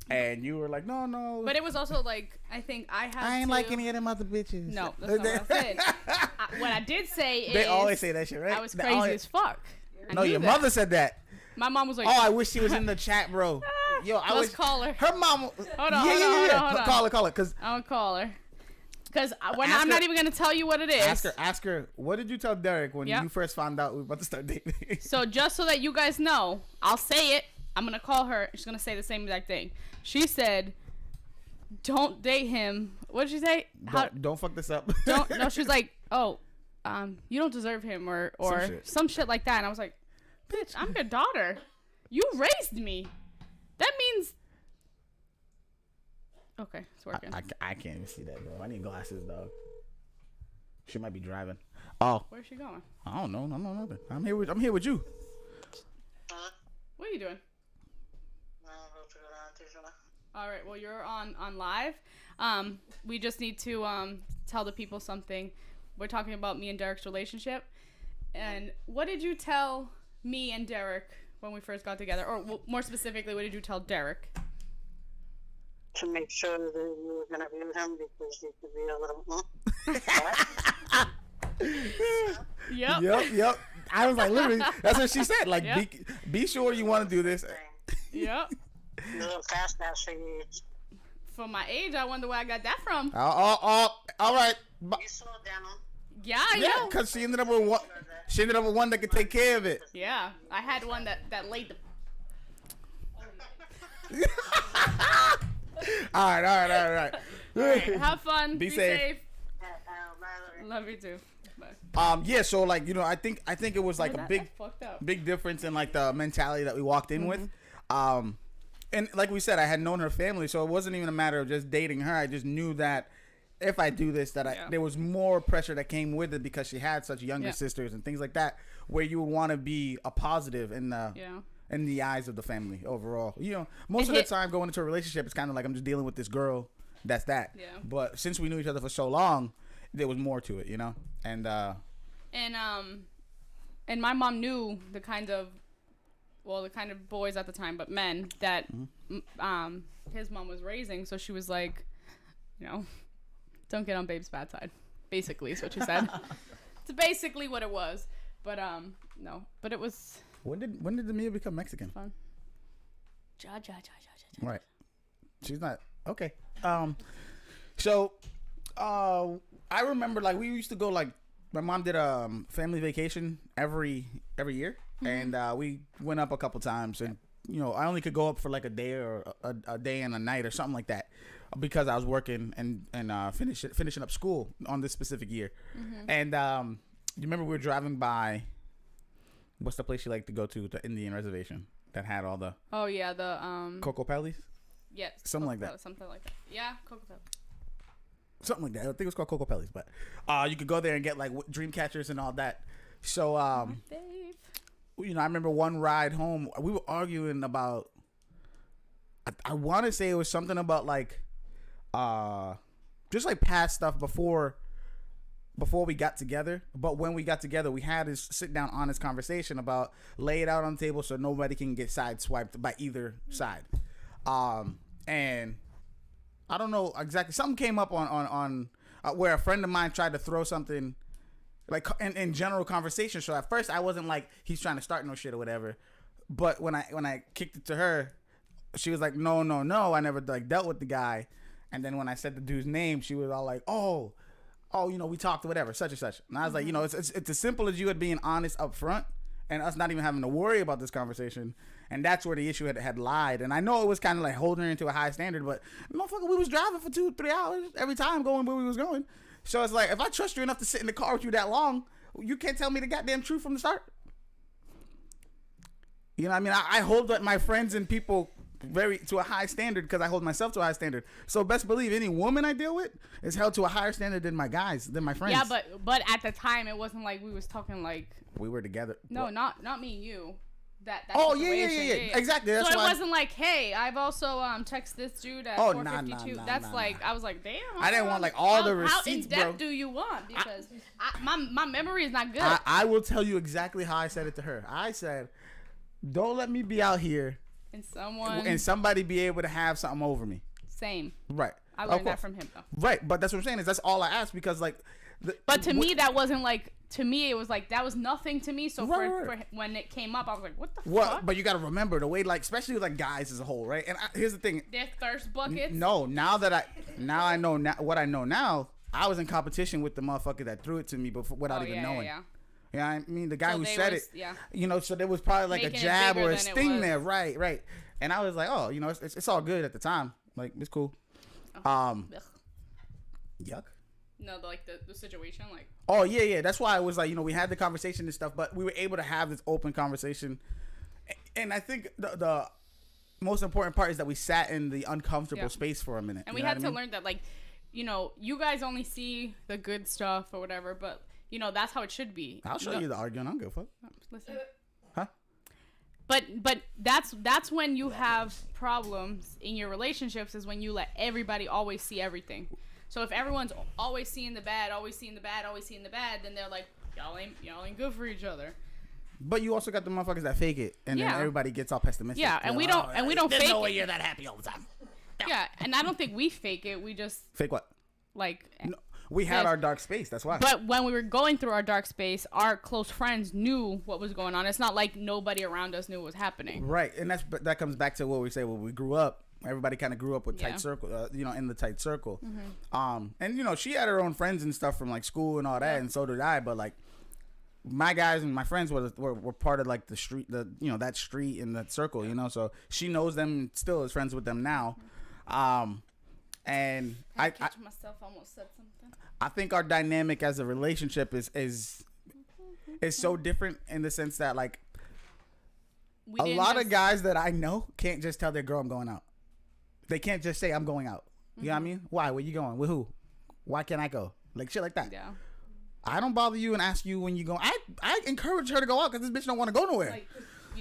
And you were like, no. But it was also like, I think I ain't like any of them other bitches. No, that's not what I said. What I did say is... They always say that shit, right? I was crazy as fuck. No, your mother said that. My mom was like... Oh, I wish she was in the chat, bro. Yo, Let's call her. Her mom... Hold on. Call her. Cause I'll call her. Because I'm not even going to tell you what it is. Ask her, what did you tell Derek when you first found out we were about to start dating? So just so that you guys know, I'll say it. I'm going to call her. She's going to say the same exact thing. She said, don't date him. What did she say? Don't fuck this up. No, she's like, you don't deserve him or some shit like that. And I was like, bitch, I'm your daughter. You raised me. That means... Okay, it's working. I can't even see that, bro. I need glasses, dog. She might be driving. Oh. Where's she going? I don't know. I don't know nothing. I'm here with you. What are you doing? All right. Well, you're on live. We just need to tell the people something. We're talking about me and Derek's relationship. And what did you tell me and Derek when we first got together? Or more specifically, what did you tell Derek? To make sure that you were going to be with him because you could be a little... Yep. I was like, literally, that's what she said. Like, be sure you want to do this. Yep. A little fast now, so you... For my age, I wonder where I got that from. All right. You slowed down. Yeah, because she ended up with one. She ended up with one that could take care of it. Yeah, I had one that laid the... All right. Have fun. Be safe. Love you too. Bye. Yeah. So like, I think it was like a big difference in like the mentality that we walked in with. And like we said, I had known her family, so it wasn't even a matter of just dating her. I just knew that if I do this, there was more pressure that came with it because she had such younger sisters and things like that, where you would want to be a positive in the. In the eyes of the family overall. Most of the time going into a relationship, it's kind of like I'm just dealing with this girl. That's that. Yeah. But since we knew each other for so long, there was more to it, And my mom knew the kind of boys at the time, but men that his mom was raising. So she was like, don't get on babe's bad side. Basically is what she said. It's basically what it was. But no. But it was... When did Mia become Mexican? Fun. Right. She's not okay. So I remember like we used to go like my mom did a family vacation every year, and we went up a couple times, and I only could go up for like a day or a day and a night or something like that because I was working and finishing up school on this specific year, and you remember we were driving by. What's the place you like to go to? The Indian reservation that had all the... Oh, yeah, the... Coco Pelli's? Yes. Something like that. Something like that. Yeah, Coco Pelli's. Something like that. I think it was called Coco Pelli's, but you could go there and get like dream catchers and all that. So, I remember one ride home, we were arguing about... I want to say it was something about like... just like past stuff before we got together, but when we got together, we had this sit down honest conversation about lay it out on the table so nobody can get sideswiped by either side. And I don't know exactly. Something came up on where a friend of mine tried to throw something like in general conversation. So at first I wasn't like he's trying to start no shit or whatever. But when I kicked it to her, she was like, no, I never like dealt with the guy. And then when I said the dude's name, she was all like, oh, we talked or whatever, such and such. And I was like, it's as simple as you being honest up front and us not even having to worry about this conversation. And that's where the issue had lied. And I know it was kind of like holding her into a high standard, but motherfucker, we was driving for 2-3 hours every time going where we was going. So it's like, if I trust you enough to sit in the car with you that long, you can't tell me the goddamn truth from the start. You know what I mean? I hold up my friends and people to a high standard because I hold myself to a high standard. So best believe any woman I deal with is held to a higher standard than my guys, than my friends. Yeah, but at the time it wasn't like we was talking like we were together. No, what? not me and you. That oh situation. Yeah. Exactly. That's so why it wasn't like, hey, I've also texted this dude at 4:52. That's like I was like, damn. I didn't want like all the receipts, how in depth bro. do you want? Because my memory is not good. I will tell you exactly how I said it to her. I said, don't let me be out here and somebody be able to have something over me. Same. Right. I learned that from him though. Right, but that's what I'm saying is that's all I asked because like. But to me that wasn't like. To me, it was like that was nothing to me. So for when it came up, I was like, "What the fuck?" But you got to remember the way, like, especially with, like guys as a whole, right? And here's the thing: their thirst buckets. No, now I know what I know now. I was in competition with the motherfucker that threw it to me without even knowing. Yeah. Yeah, I mean the guy who said it. Yeah. You know, so there was probably like a jab or a sting there, right? And I was like, oh, you know, it's all good at the time, like it's cool. Yuck. No, like the situation, like. Oh yeah. That's why I was like, you know, we had the conversation and stuff, but we were able to have this open conversation, and I think the most important part is that we sat in the uncomfortable space for a minute, and we had to learn that, like, you know, you guys only see the good stuff or whatever, but you know that's how it should be. I'll show you the arguing. I don't give a fuck. Listen. Huh? But that's when you have problems in your relationships is when you let everybody always see everything. So if everyone's always seeing the bad, then they're like, y'all ain't good for each other. But you also got the motherfuckers that fake it, and then everybody gets all pessimistic. Yeah, and we don't fake it. There's no way you're that happy all the time. Yeah, and I don't think we fake it. We just fake what? Like no, we had our dark space. That's why. But when we were going through our dark space, our close friends knew what was going on. It's not like nobody around us knew what was happening. Right, and that comes back to what we say when we grew up. Everybody kind of grew up with tight circle, you know, in the tight circle. Mm-hmm. And you know, she had her own friends and stuff from like school and all that, and so did I. But like, my guys and my friends were part of like the street, that street and that circle, you know. So she knows them, still is friends with them now. And I myself almost said something. I think our dynamic as a relationship is so different in the sense that like a lot of guys that I know can't just tell their girl I'm going out. They can't just say I'm going out. You know what I mean? Why? Where you going? With who? Why can't I go? Like shit like that. Yeah. I don't bother you and ask you when you go. I encourage her to go out because this bitch don't want to go nowhere. Like,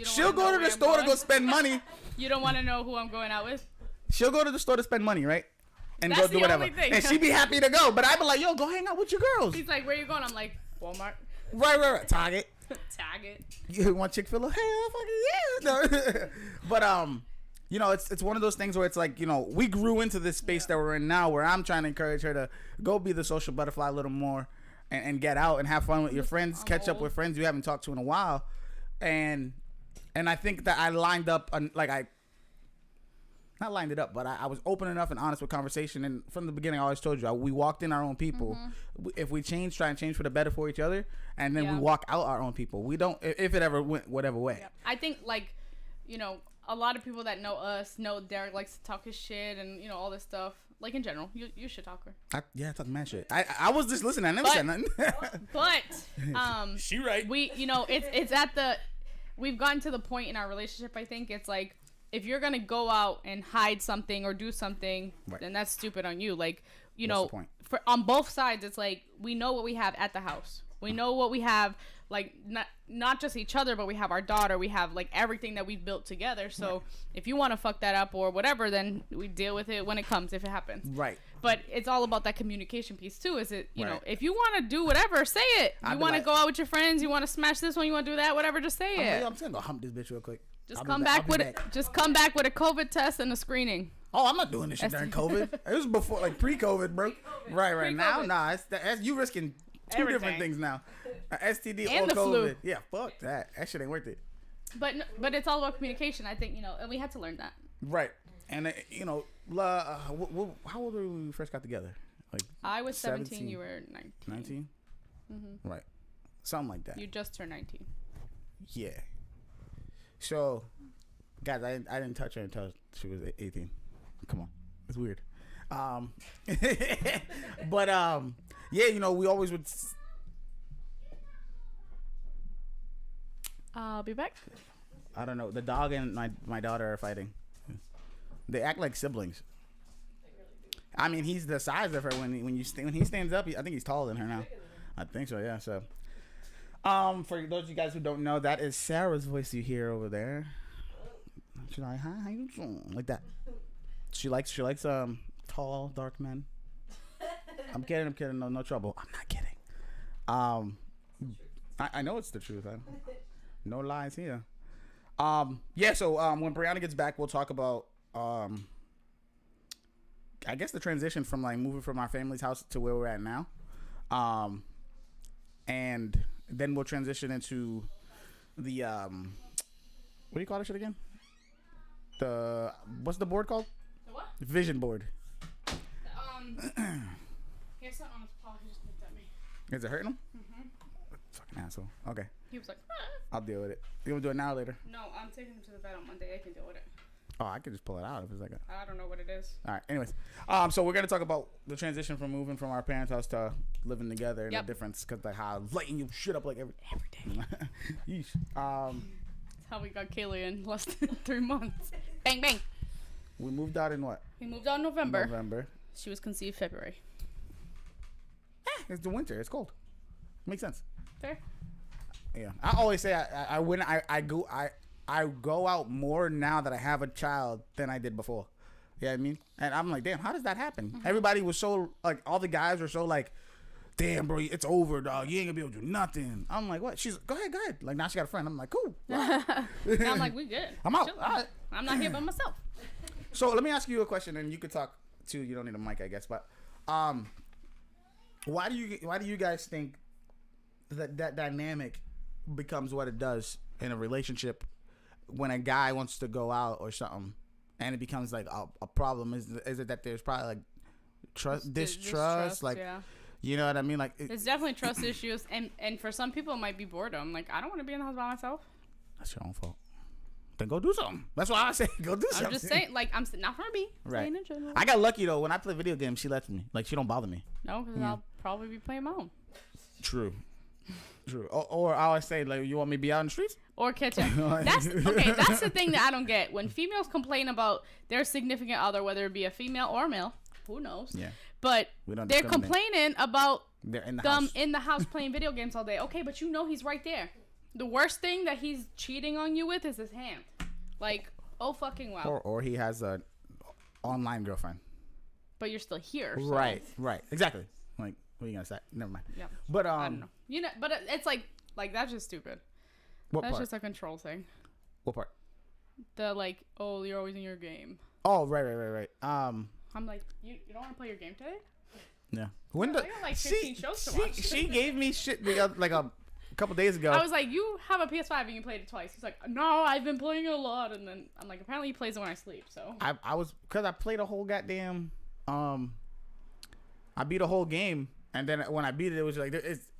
she'll go to the store to go spend money. You don't want to know who I'm going out with? She'll go to the store to spend money, right? And That's go do whatever. And she be happy to go. But I be like, yo, go hang out with your girls. He's like, where you going? I'm like, Walmart. Right. Target. Target. You want Chick-fil-A? Hell fucking yeah. No. But you know, it's one of those things where it's like, you know, we grew into this space that we're in now where I'm trying to encourage her to go be the social butterfly a little more and get out and have fun with your friends, catch up with friends you haven't talked to in a while. And I think that I lined up, not lined it up, but I was open enough and honest with conversation. And from the beginning, I always told you, we walked in our own people. If we change, try and change for the better for each other. And then we walk out our own people. We don't, if it ever went whatever way. Yeah. I think, like, you know, a lot of people that know us know Derek likes to talk his shit and, you know, all this stuff. Like, in general, you should talk her. I talk mad shit. I was just listening. I never said nothing. But, she right. We, you know, it's at the, we've gotten to the point in our relationship, I think, it's like, if you're going to go out and hide something or do something, then that's stupid on you. Like, you know, on both sides, it's like, we know what we have at the house. We know what we have, like, not just each other, but we have our daughter. We have, like, everything that we've built together. So if you want to fuck that up or whatever, then we deal with it when it comes, if it happens. Right. But it's all about that communication piece, too. Is it, you know, if you want to do whatever, say it. You want to go out with your friends, you want to smash this one, you want to do that, whatever, just say it. I'm just going to go hump this bitch real quick. Just come back with a COVID test and a screening. Oh, I'm not doing this shit during COVID. It was before, like, pre-COVID, bro. Right. Pre-COVID. Now, nah, that's you risking two different things now. STD and or the COVID. flu. Yeah, fuck that. That shit ain't worth it. But it's all about communication, I think, you know, and we had to learn that. Right. And, you know, how old were we when we first got together? Like, I was 17, you were 19. 19? Mm-hmm. Right. Something like that. You just turned 19. Yeah. So, guys, I didn't touch her until she was 18. Come on, it's weird. But yeah, you know, we always would. I'll be back. I don't know. The dog and my daughter are fighting. They act like siblings. I mean, he's the size of her when he stands up. I think he's taller than her now. I think so. Yeah. So, for those of you guys who don't know, that is Sarah's voice you hear over there. She's like, "Hi, how you doing?" Like that. She likes tall, dark men. I'm kidding. No trouble. I'm not kidding. I know it's the truth. No lies here. Yeah. So when Brianna gets back, we'll talk about I guess the transition from like moving from our family's house to where we're at now. And then we'll transition into the what do you call that shit again? What's the board called? The what? Vision board. He has something on his paw. He just looked at me. Is it hurting him? Mm-hmm. Fucking asshole. Okay. He was like, I'll deal with it. You want to do it now or later? no, I'm taking him to the vet on Monday. I can deal with it. Oh, I could just pull it out if it's like a... I don't know what it is. All right. Anyways, so we're gonna talk about the transition from moving from our parents' house to living together and Yep. the difference, because like how I'm lighting you shit up like every day. Yeesh. That's how we got Kaylee in less than 3 months. Bang, bang. We moved out in what? We moved out in November. November. She was conceived February. It's the winter. It's cold. Makes sense. Fair. Yeah. I always say I go out more now that I have a child than I did before. Yeah, I mean, and I'm like, damn, how does that happen? Mm-hmm. Everybody was so like, all the guys were so like, damn, bro, it's over, dog. You ain't gonna be able to do nothing. I'm like, what? She's go ahead. Like now she got a friend. I'm like, cool. Now I'm like, we good. I'm out. Chilling. All right. I'm not here by myself. So let me ask you a question, and you could talk too. You don't need a mic, I guess. But why do you guys think that dynamic becomes what it does in a relationship when a guy wants to go out or something, and it becomes like a problem? Is it that there's probably like distrust, like, yeah. You know what I mean? Like It's definitely trust issues, and for some people it might be boredom. Like, I don't want to be in the house by myself. that's your own fault. Then go do something. That's why I say go do something. I'm just saying, like, not for me. Right. Saying in general. I got lucky though. When I play video games, she lets me. Like she don't bother me. No, because I'll probably be playing my own. True. Or I always say, like, you want me to be out in the streets? Or kitchen. That's the thing that I don't get. When females complain about their significant other, whether it be a female or a male, who knows? Yeah. But they're complaining about they're in the them house. in the house playing video games all day. Okay, but you know he's right there. The worst thing that he's cheating on you with is his hand. Like, oh fucking wow. Or he has a online girlfriend. But you're still here. So. Right. Exactly. Like, what are you gonna say? Never mind. Yeah. But I don't know. You know, but it's like that's just stupid. What That's part? just a control thing. What part? The like, oh, you're always in your game. Oh, right. I'm like, you don't want to play your game today? Yeah. When I got like 15 shows to watch. She gave me shit like a couple days ago. I was like, you have a PS5 and you played it twice. He's like, no, I've been playing it a lot. And then I'm like, apparently he plays it when I sleep. So I was, because I played a whole goddamn I beat a whole game, and then when I beat it, it was like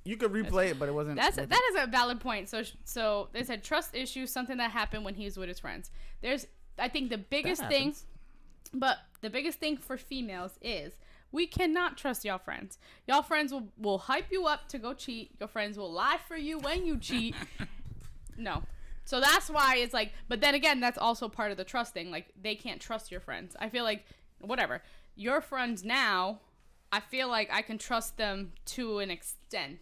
you could replay it, but it wasn't. that is a valid point. So they said trust issues, something that happened when he was with his friends. I think the biggest thing, but the biggest thing for females is we cannot trust y'all friends. Y'all friends will hype you up to go cheat. Your friends will lie for you when you cheat. No. So that's why it's like, but then again, that's also part of the trust thing. Like, they can't trust your friends. I feel like, whatever. Your friends now, I feel like I can trust them to an extent.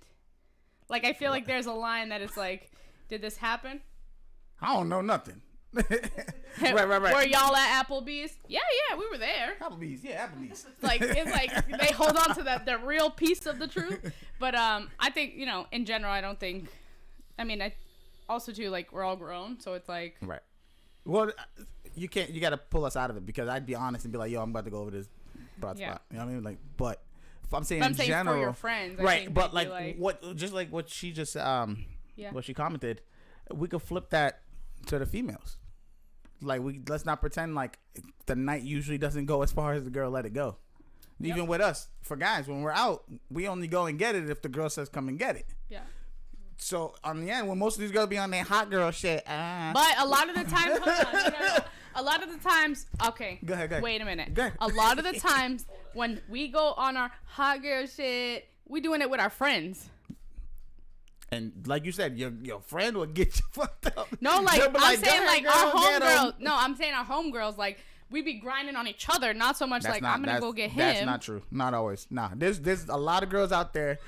Like, I feel like there's a line that it's like, did this happen? I don't know nothing. right. Were y'all at Applebee's? Yeah, we were there. Applebee's. It's like they hold on to the real piece of the truth. But I think, in general, I don't think. I mean, I also too, like, we're all grown, so it's like. Right. Well, you got to pull us out of it, because I'd be honest and be like, yo, I'm about to go over this broad spot. You know what I mean? Like, but if I'm saying in general, for your friends, right? But like what she just what she commented, we could flip that to the females. Like, let's not pretend like the night usually doesn't go as far as the girl let it go. Even with us, for guys, when we're out, we only go and get it if the girl says come and get it. Yeah. So on the end, when most of these girls be on their hot girl shit, But a lot of the times, hold on, no. A lot of the times, okay. Go ahead. Wait a minute. Go ahead. A lot of the times when we go on our hot girl shit, we doing it with our friends. and like you said, your friend will get you fucked up. No, like They'll be I'm saying, "Go ahead, like our girl, get 'em." homegirls. No, I'm saying our homegirls. Like we be grinding on each other, not so much That's like not- I'm gonna go get him. That's not true. Not always. Nah, there's a lot of girls out there.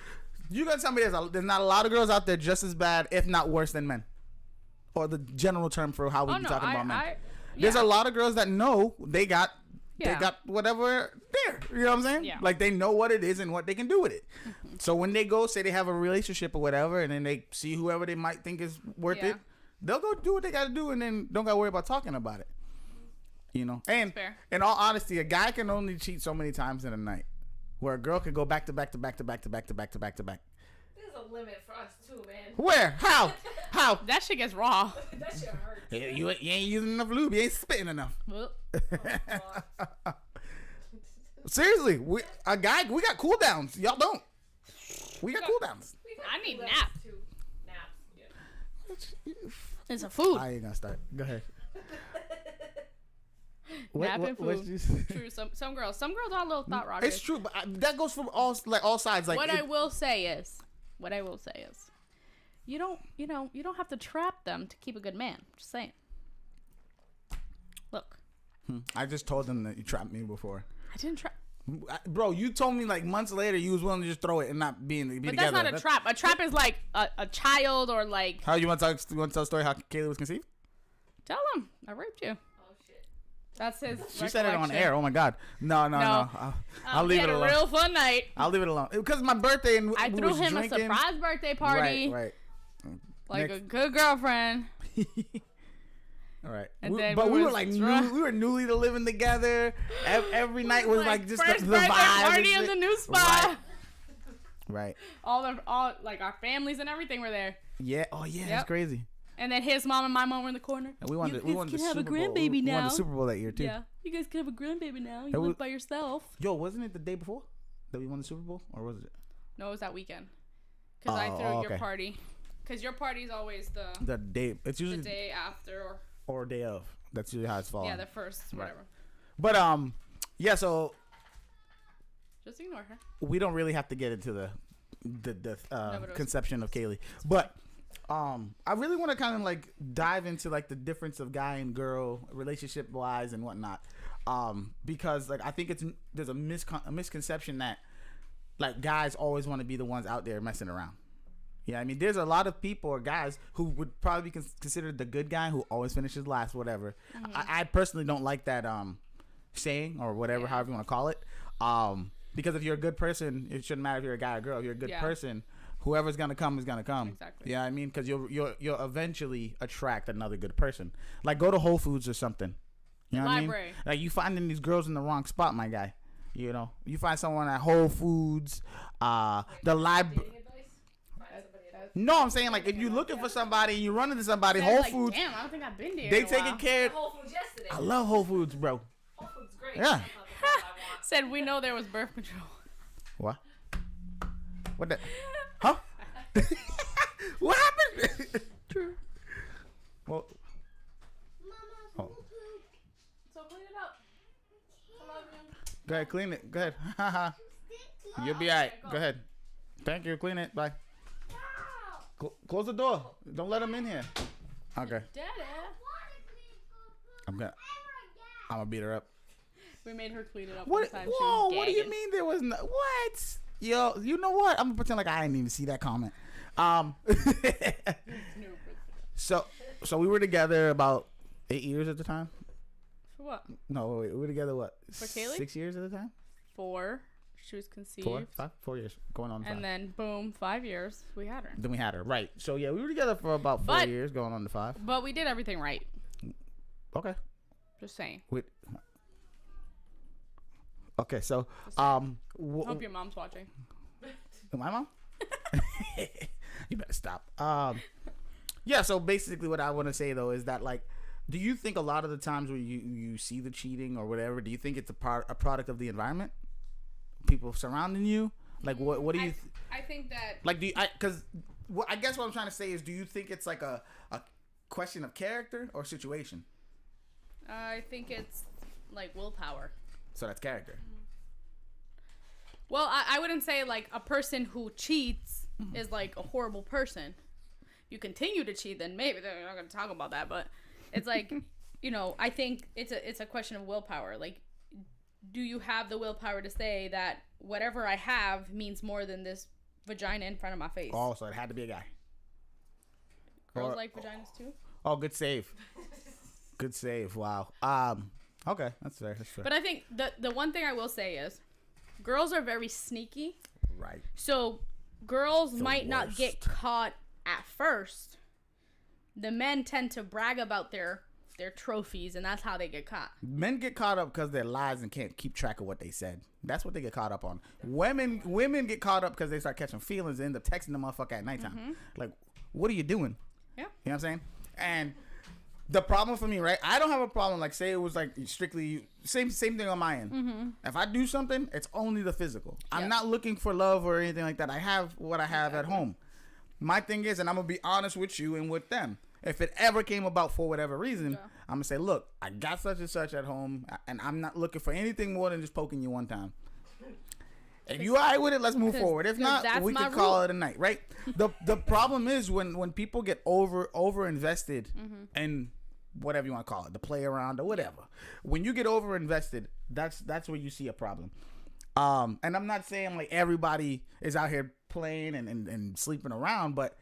You gotta tell me there's not a lot of girls out there just as bad, if not worse than men, or the general term for how we be talking about men. There's a lot of girls that know they got whatever there. You know what I'm saying? Yeah. Like they know what it is and what they can do with it. So when they go say they have a relationship or whatever, and then they see whoever they might think is worth it, they'll go do what they gotta do, and then don't gotta worry about talking about it. You know, and fair. in all honesty, a guy can only cheat so many times in a night, where a girl could go back to back to back to back to back to back to back to back. There's a limit for us too, man. Where? How? How? That shit gets raw. That shit hurts. You ain't using enough lube. You ain't spitting enough. Well, Seriously, we got cool downs. Y'all don't. We got cool downs. I need Naps nap. too. Naps. Yeah. It's a food. I ain't gonna start. Go ahead. Nap and what'd food. you say? True. Some girls are little thought rockers. It's true, but that goes from all sides. Like What I will say is, you don't have to trap them to keep a good man. Just saying. Look, I just told them that you trapped me before. I didn't trap. Bro, you told me like months later you was willing to just throw it and not be But together. that's not a trap. A trap is like a child or like. How you want to tell a story how Kaylee was conceived? Tell him I raped you. Oh shit. That's his. She said it on recollection. air. Oh my god. No. I'll leave he it had alone. a real fun night. I'll leave it alone. Because my birthday and I we threw was him drinking. a surprise birthday party. Right. Like Next. a good girlfriend. All right. And then but we were was like drunk. we were newly living together. Every night was like just first the birthday vibe. party and in the shit. new spot. Right. All like our families and everything were there. Yeah. Oh yeah. Yep. That's crazy. And then his mom and my mom were in the corner. And we won the can have a Super Bowl. grandbaby We now. won the Super Bowl that year too. Yeah, you guys can have a grandbaby now. You It live was- by yourself. Yo, wasn't it the day before that we won the Super Bowl, or was it No, it was that weekend. Because I threw Oh, your okay. party. Because your party's always the day? It's the usually day after or day of. That's usually how it's falling. yeah, the first whatever. But yeah. So Just ignore her. we don't really have to get into the but it was- conception of Kaylee, but I really want to kind of like dive into like the difference of guy and girl relationship wise and whatnot, because like I think there's a misconception that like guys always want to be the ones out there messing around. Yeah, I mean, there's a lot of people or guys who would probably be considered the good guy who always finishes last, whatever. Mm-hmm. I personally don't like that saying or whatever, however you want to call it. Because if you're a good person, it shouldn't matter if you're a guy or girl. If you're a good person, whoever's gonna come is gonna come. Exactly. Yeah, I mean, because you'll eventually attract another good person. Like go to Whole Foods or something. You know what I mean? Library. Like you finding these girls in the wrong spot, my guy. You know, you find someone at Whole Foods, the library. Dating advice? Find somebody else. No, I'm saying like if you're looking for somebody and you run into somebody, I Whole was like, Foods, damn, I don't think I've been there. they in a taking while. care. Whole Foods yesterday. I love Whole Foods, bro. Whole Foods great. Yeah. That's not the food I want. Said we know there was birth control. What? What the? Huh? What happened? True. Well, oh, So clean it up. I love you. go ahead, clean it. Go ahead. You'll be alright. Go ahead. Thank you. Clean it. Bye. Close the door. Don't let him in here. Okay. Dada. I'm gonna beat her up. We made her clean it up What? one time. She Whoa! was What do you gagging. mean there was no? What? Yo, you know what? I'm gonna pretend like I didn't even see that comment. So we were together about 8 years at the time. For what? No, wait, we were together what? For Kaylee? 6 years at the time. 4. She was conceived. 4, 5, 4 years going on. 5. And then boom, 5 years. We had her. Then we had her. Right. So yeah, we were together for about 4 But- years, going on to 5. But we did everything right. Okay. Just saying. Wait. Okay. So Hope your mom's watching. my mom. You better stop. Yeah. So basically, what I want to say though is that like, do you think a lot of the times where you see the cheating or whatever, do you think it's a product of the environment, people surrounding you? Like what do you? I think that Like do you? Because I guess what I'm trying to say is, do you think it's like a question of character or situation? I think it's like willpower. So that's character. Well, I wouldn't say like a person who cheats is like a horrible person. You continue to cheat, then maybe they're not going to talk about that. But it's like, you know, I think it's a question of willpower. Like, do you have the willpower to say that whatever I have means more than this vagina in front of my face? Oh, so it had to be a guy. Girls like vaginas too. Oh, good save. Good save. Wow. Okay, that's fair. That's fair. But I think the one thing I will say is, girls are very sneaky. Right. So girls might not get caught at first. The men tend to brag about their trophies, and that's how they get caught. Men get caught up because they're lies and can't keep track of what they said. That's what they get caught up on. Women get caught up because they start catching feelings and end up texting the motherfucker at nighttime. Like, what are you doing? Yeah. You know what I'm saying? And the problem for me, right? I don't have a problem. Like, say it was like strictly same thing on my end. If I do something, it's only the physical. I'm not looking for love or anything like that. I have what I have at home. My thing is, and I'm gonna be honest with you and with them. If it ever came about for whatever reason, I'm gonna say, look, I got such and such at home, and I'm not looking for anything more than just poking you one time. If you all right with it, let's move forward. If not, we can call it a night, right? The problem is when people get over invested in whatever you want to call it, the play around or whatever. When you get over invested, that's where you see a problem. And I'm not saying like everybody is out here playing and sleeping around, but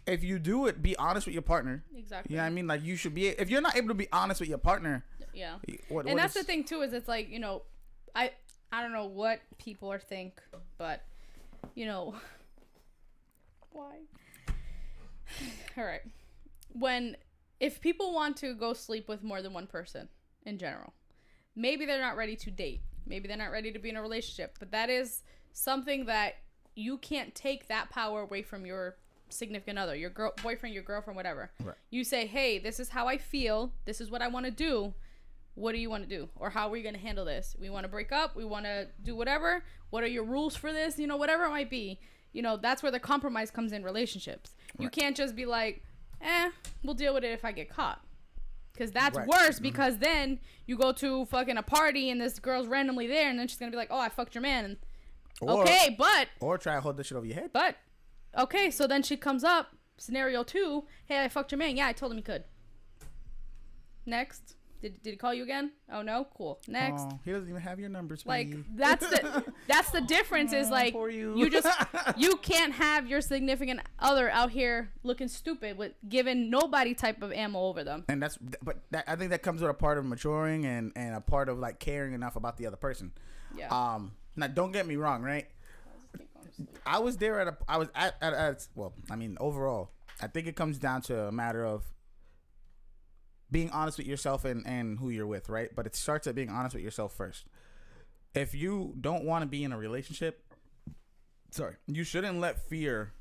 if you do it, be honest with your partner. Exactly. You know what I mean? Like, you should be, if you're not able to be honest with your partner. Yeah. And that's the thing too, is it's like, you know, I don't know what people think, but, you know, why? All right. If people want to go sleep with more than one person in general, maybe they're not ready to date. Maybe they're not ready to be in a relationship. But that is something that you can't take that power away from your significant other, your boyfriend, your girlfriend, whatever. Right. You say, hey, this is how I feel. This is what I want to do. What do you want to do? Or how are we going to handle this? We want to break up. We want to do whatever. What are your rules for this? You know, whatever it might be. You know, that's where the compromise comes in relationships. Right. You can't just be like, we'll deal with it if I get caught. Because that's worse, because then you go to fucking a party and this girl's randomly there and then she's going to be like, oh, I fucked your man. And or try to hold this shit over your head. But, okay, so then she comes up, scenario 2, hey, I fucked your man. Yeah, I told him he could. Next. Did he call you again? Oh no, cool. Next. Oh, he doesn't even have your numbers. Like that's the difference. Is like you can't have your significant other out here looking stupid with giving nobody type of ammo over them. And I think that comes with a part of maturing and a part of like caring enough about the other person. Yeah. Now don't get me wrong, right? I was there overall, I think it comes down to a matter of being honest with yourself and who you're with, right? But it starts at being honest with yourself first. If you don't want to be in a relationship, you shouldn't let fear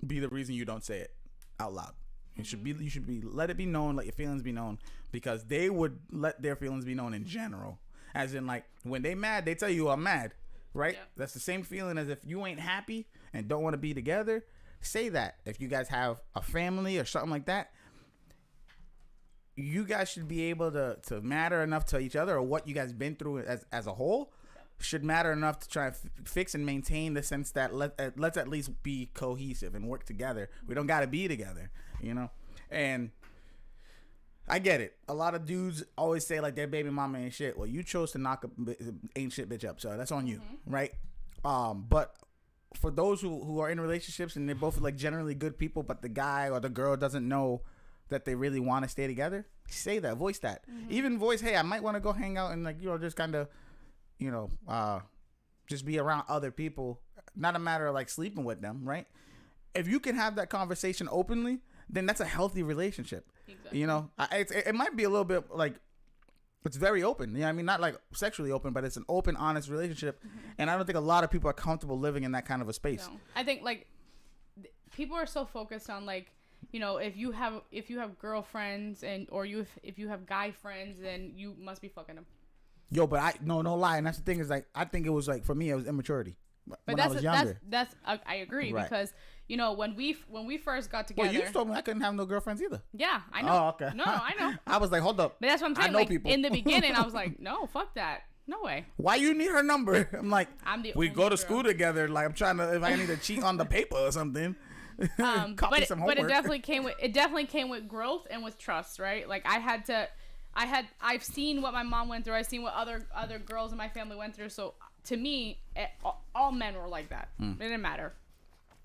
be the reason you don't say it out loud. You should be let it be known, let your feelings be known, because they would let their feelings be known in general. As in, like, when they mad, they tell you I'm mad, right? Yeah. That's the same feeling as if you ain't happy and don't want to be together. Say that. If you guys have a family or something like that, you guys should be able to matter enough to each other, or what you guys been through as a whole should matter enough to try and fix and maintain the sense that let's at least be cohesive and work together. We don't got to be together, you know? And I get it. A lot of dudes always say like their baby mama ain't shit. Well, you chose to knock a ain't shit bitch up, so that's on you, right? But for those who are in relationships and they're both like generally good people, but the guy or the girl doesn't know that they really want to stay together, say that, voice that. Even voice, hey, I might want to go hang out and like, you know, just kind of, you know, just be around other people. Not a matter of like sleeping with them, right? If you can have that conversation openly, then that's a healthy relationship. Exactly. You know, it might be a little bit like, it's very open. You know what I mean? Not like sexually open, but it's an open, honest relationship. And I don't think a lot of people are comfortable living in that kind of a space. No. I think like people are so focused on like, you know, if you have girlfriends or if you have guy friends, then you must be fucking them. Yo, but no lie, and that's the thing is like I think it was like for me it was immaturity. But when I was younger. I agree, right. Because you know, when we first got together. Well, you told me I couldn't have no girlfriends either. Yeah, I know. Oh, okay. No, I know. I was like, hold up. But that's what I'm saying. I know like, people. In the beginning, I was like, no, fuck that. No way. Why you need her number? I'm like, we go to girl. school together. Like, I'm trying to, if I need to cheat on the paper or something. Copy some homework. But it definitely came with growth and with trust, right? Like I've seen what my mom went through. I've seen what other girls in my family went through. So to me, all men were like that. It didn't matter.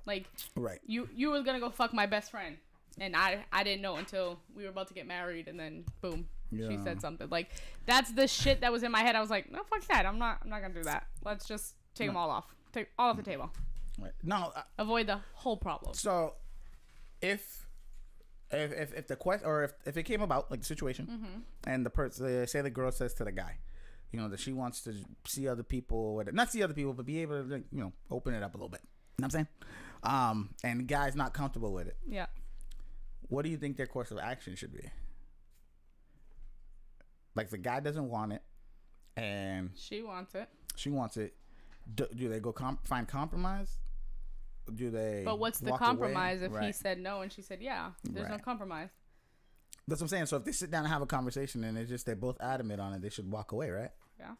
Like, right. You were gonna go fuck my best friend, and I didn't know until we were about to get married, and then boom, she said something. Like, that's the shit that was in my head. I was like, no, fuck that. I'm not gonna do that. Let's just take them all off. Take all off the table. Right. No. Avoid the whole problem. So, if the question, or if it came about, like the situation, and the person, say the girl says to the guy, you know, that she wants to see other people, not see other people, but be able to, like, you know, open it up a little bit. You know what I'm saying? And the guy's not comfortable with it. Yeah. What do you think their course of action should be? Like, the guy doesn't want it, and she wants it. Do they go find compromise? Do they? But what's the compromise if he said no and she said yeah? There's no compromise. That's what I'm saying. So if they sit down and have a conversation and they're both adamant on it, they should walk away, right? Yeah.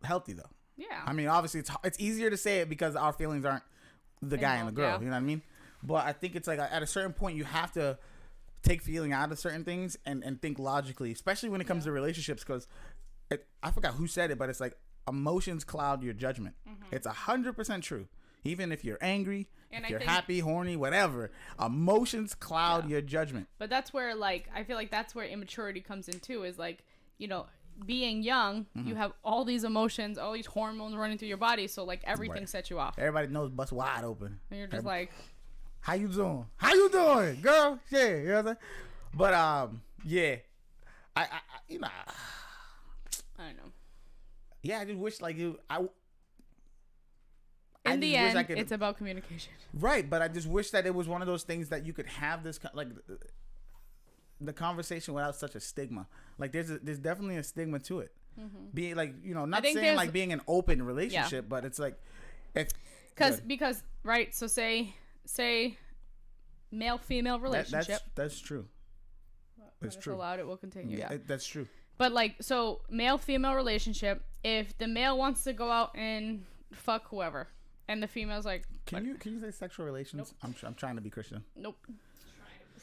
Healthy though. Yeah. I mean, obviously it's easier to say it because our feelings aren't the guy and the girl. Yeah. You know what I mean? But I think it's like at a certain point you have to take feeling out of certain things and think logically, especially when it comes to relationships. Because I forgot who said it, but it's like emotions cloud your judgment. It's 100% true. Even if you're angry, if you're happy, horny, whatever, emotions cloud your judgment. But that's where, like, I feel like that's where immaturity comes in too. Is like, you know, being young, you have all these emotions, all these hormones running through your body, so like everything sets you off. Everybody knows bust wide open. And you're just like, how you doing? How you doing, girl? Shit, you know what I'm saying? But yeah, I you know, I don't know. Yeah, I just wish like you. In the end, it's about communication. Right, but I just wish that it was one of those things that you could have this like the conversation without such a stigma. Like there's definitely a stigma to it. Being like, you know, not saying like being an open relationship, but it's like because right. So say male female relationship. That's true. It's true. Allowed, it will continue. Yeah, that's true. But like, so male female relationship. If the male wants to go out and fuck whoever, and the female's like, can you say sexual relations? Nope. I'm trying to be Christian. Nope.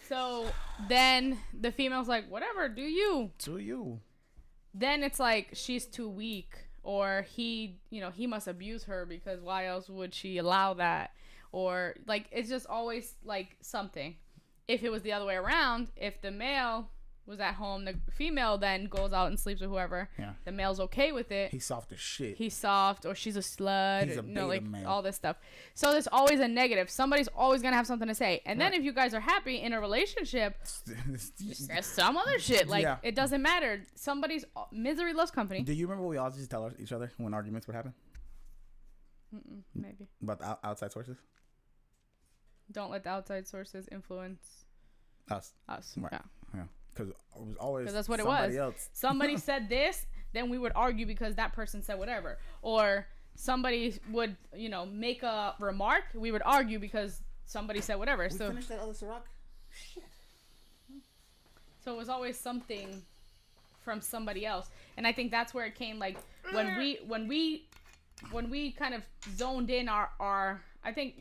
So then the female's like, whatever, do you. Then it's like she's too weak, or he must abuse her because why else would she allow that? Or like, it's just always like something. If it was the other way around, if the male was at home, the female then goes out and sleeps with whoever. Yeah. The male's okay with it. He's soft as shit. He's soft, or she's a slut. He's a beta male. All this stuff. So there's always a negative. Somebody's always gonna have something to say. And then if you guys are happy in a relationship, there's some other shit. Like it doesn't matter. Somebody's misery loves company. Do you remember what we always used to tell each other when arguments would happen? Maybe. About the outside sources? Don't let the outside sources influence us. Right. Yeah. Because it was always that's what it was. Else. Somebody said this, then we would argue because that person said whatever. Or somebody would, make a remark, we would argue because somebody said whatever. We finished that other Ciroc? Shit. So it was always something from somebody else. And I think that's where it came, like, when we kind of zoned in our I think,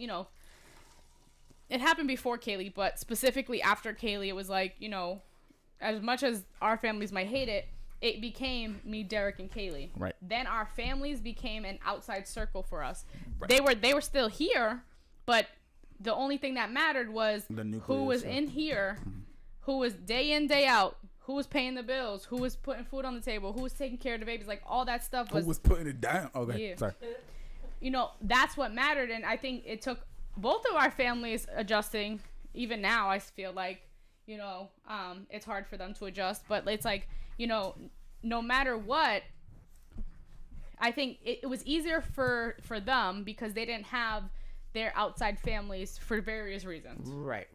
it happened before Kaylee, but specifically after Kaylee, it was like, as much as our families might hate it, it became me, Derek, and Kaylee. Right. Then our families became an outside circle for us. Right. They were still here, but the only thing that mattered was who was in here, who was day in, day out, who was paying the bills, who was putting food on the table, who was taking care of the babies, like all that stuff. Who was putting it down? Okay, yeah. Sorry. That's what mattered, and I think it took both of our families adjusting. Even now, I feel like, it's hard for them to adjust, but it's like, no matter what, I think it was easier for them because they didn't have their outside families for various reasons. Right.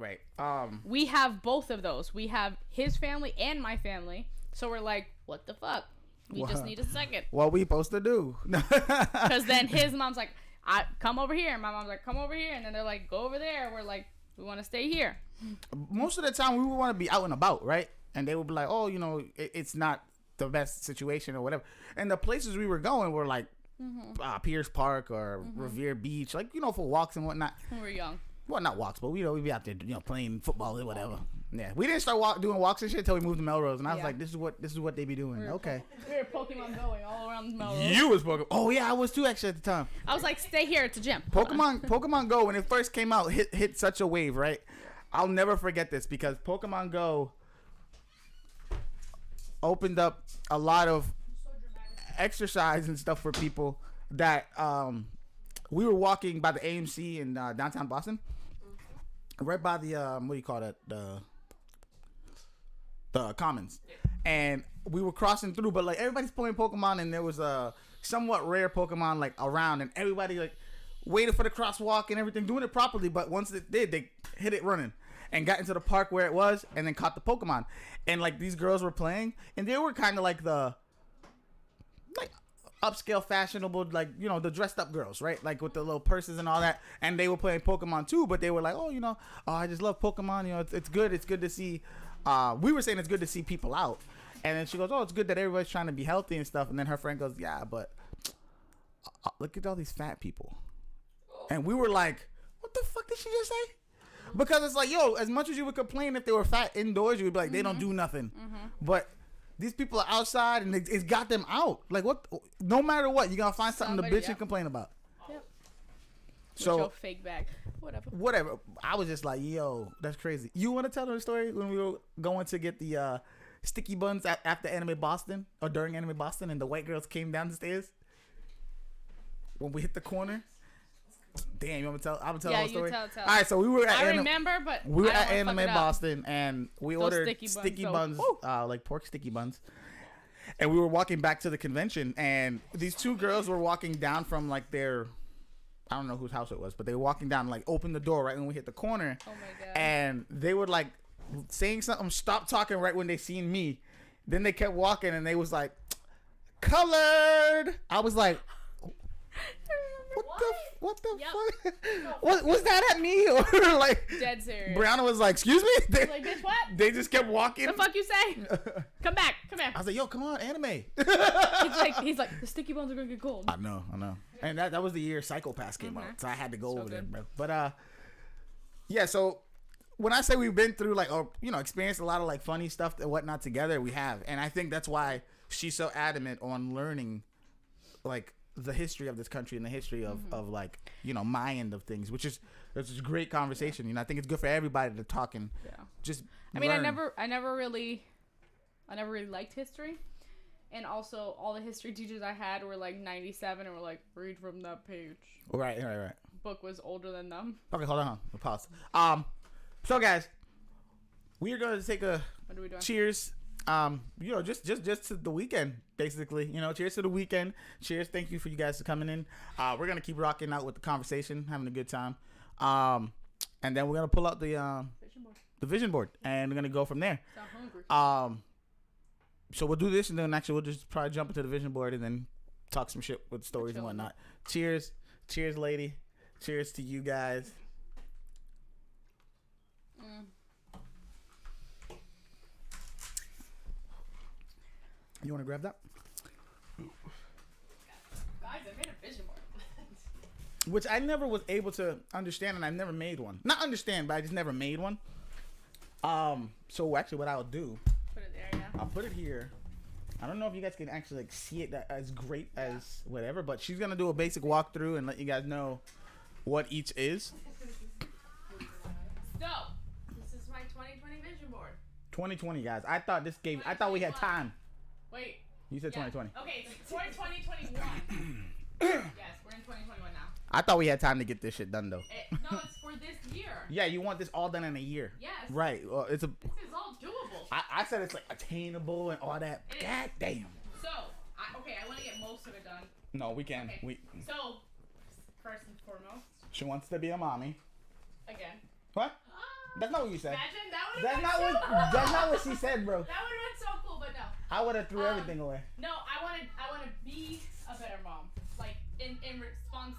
We have both of those. We have his family and my family. So we're like, what the fuck? We just need a second. What we supposed to do? Because then his mom's like, I come over here. And my mom's like, come over here. And then they're like, go over there. We're like, we want to stay here. Most of the time, we would want to be out and about, right? And they would be like, oh, you know, it's not the best situation or whatever. And the places we were going were like Pierce Park or Revere Beach, like, you know, for walks and whatnot. When we were young. Well, not walks, but we'd be out there, you know, playing football or whatever. Yeah, we didn't start doing walks and shit until we moved to Melrose, and I was like, this is what they be doing. Okay. We were Pokemon going all around Melrose. You was Pokemon. Oh yeah, I was too actually at the time. I was like, stay here. It's a gym. Pokemon Go, when it first came out, hit such a wave, right? I'll never forget this because Pokemon Go opened up a lot of exercise and stuff for people that we were walking by the AMC in downtown Boston, right by the what do you call that, the Commons, and we were crossing through, but like everybody's playing Pokemon, and there was a somewhat rare Pokemon like around, and everybody like waited for the crosswalk and everything, doing it properly, but once it did, they hit it running and got into the park where it was, and then caught the Pokemon, and like these girls were playing, and they were kind of like the upscale, fashionable, like, you know, the dressed up girls, right? Like with the little purses and all that, and they were playing Pokemon too, but they were like, oh, you know, I just love Pokemon, you know, it's good to see. We were saying it's good to see people out, and then she goes, oh, it's good that everybody's trying to be healthy and stuff, and then her friend goes, yeah, but look at all these fat people, and we were like, what the fuck did she just say? Because it's like, yo, as much as you would complain if they were fat indoors, you would be like, they don't do nothing, but these people are outside, and it's got them out. Like, what? No matter what, you gotta find something to bitch and complain about. Yep. So with your fake bag, whatever. I was just like, yo, that's crazy. You want to tell her a story when we were going to get the sticky buns after Anime Boston or during Anime Boston, and the white girls came down the stairs when we hit the corner? Damn, you want me to tell? I'm gonna tell the story. Tell. All right, so we were at Anime Boston, and we ordered sticky buns, like pork sticky buns, and we were walking back to the convention, and these two girls were walking down from like their, I don't know whose house it was, but they were walking down, like opened the door right when we hit the corner. Oh my god! And they were like saying something, stop talking right when they seen me. Then they kept walking, and they was like, colored. I was like, what the fuck? What was that at me? Or like dead serious. Brianna was like, excuse me? They, like, bitch, what? They just kept walking. The fuck you say? Come back. Come here. I was like, yo, come on, anime. he's like, the sticky buns are gonna get cold. I know. And that was the year Psycho Pass came out, so I had to go over there, bro. But yeah. So when I say we've been through like, or you know, experienced a lot of like funny stuff and whatnot together, we have, and I think that's why she's so adamant on learning, like, the history of this country and the history of like, you know, my end of things, which is it's a great conversation. You know, I think it's good for everybody to talk and just learn. I never really liked history, and also all the history teachers I had were like 97 and were like, read from that page. Right. Book was older than them. Okay, hold on. We'll pause. So guys, we are going to take a cheers. You know, just to the weekend, basically. You know, cheers to the weekend. Cheers. Thank you for you guys for coming in. We're gonna keep rocking out with the conversation, having a good time. And then we're gonna pull out the vision board, and we're gonna go from there. Sound hungry. So we'll do this, and then actually we'll just probably jump into the vision board and then talk some shit with stories and whatnot. Cheers, lady. Cheers to you guys. You want to grab that? Guys, I made a vision board. Which I never was able to understand, and I've never made one. Not understand, but I just never made one. So actually what I'll do, put it there, yeah. I'll put it here. I don't know if you guys can actually like see it as great as whatever, but she's gonna do a basic walkthrough and let you guys know what each is. So, this is my 2020 vision board. 2020, guys. I thought we had time. Wait. You said 2020. Okay, so for 2021. Yes, we're in 2021 now. I thought we had time to get this shit done, though. No, it's for this year. Yeah, you want this all done in a year. Yes. Right. Well, This is all doable. I said it's like attainable and all that. God damn. So, I want to get most of it done. No, we can. Okay. So, first and foremost. She wants to be a mommy. Again. What? That's not what you said. Imagine that That's not what she said, bro. That would have been so cool, but no. I would have threw everything away. No, I want to be a better mom. Like in response.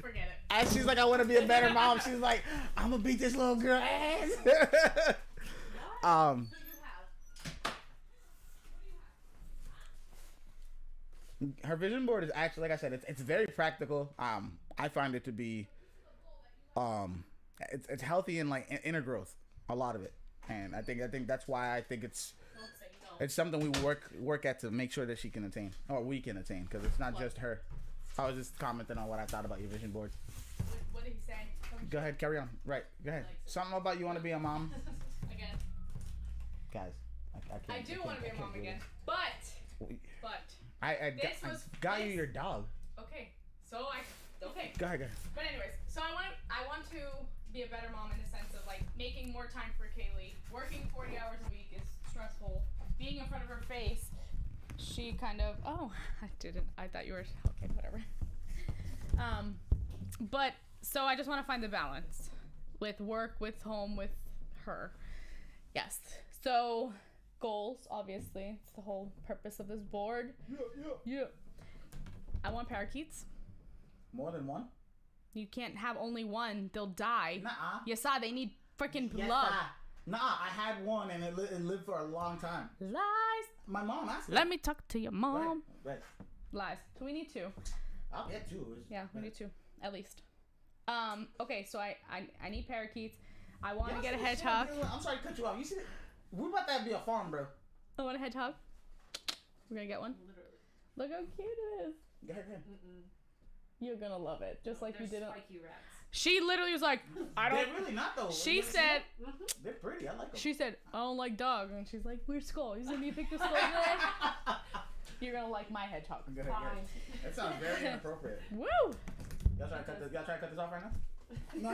Forget it. As she's like, I want to be a better mom. She's like, I'm gonna beat this little girl ass. Who do you have? Her vision board is actually, like I said, it's very practical. I find it to be, it's healthy and like inner growth, a lot of it, and I think that's why I think it's something we work at to make sure that she can attain, or we can attain, because it's not just her. I was just commenting on what I thought about your vision board. What did he say? Go ahead, carry on. Right, go ahead. Something about you want to be a mom, Again. Guys. I do want to be a mom again, but I got you your dog. Okay. Okay. Go ahead. But anyways, so I want to be a better mom in the sense of like making more time for Kaylee. Working 40 hours a week is stressful. Being in front of her face, she kind of I thought you were okay, whatever. But so I just want to find the balance with work, with home, with her. Yes. So goals, obviously, it's the whole purpose of this board. Yeah. I want parakeets. More than one? You can't have only one. They'll die. Nuh-uh. You saw they need freaking Yes, love. Nah, I had one and it lived for a long time. Lies. My mom asked me. Let me talk to your mom. Right. Lies. So we need two. I'll get two. Yeah, we need two. At least. Okay, so I need parakeets. I want to get a hedgehog. I'm sorry to cut you off. You see, we're about to be a farm, bro. I want a hedgehog. We're gonna get one. Look how cute it is. Go ahead. You're gonna love it, just like you did. Spiky rats. She literally was like, I don't. They're really not though. She said. They're pretty. I like them. She said, I don't like dogs, and she's like, where's Skull? You said you picked the Skull today? You're gonna like my hedgehog. Good. That sounds very inappropriate. Woo! Y'all try to cut this off right now? No.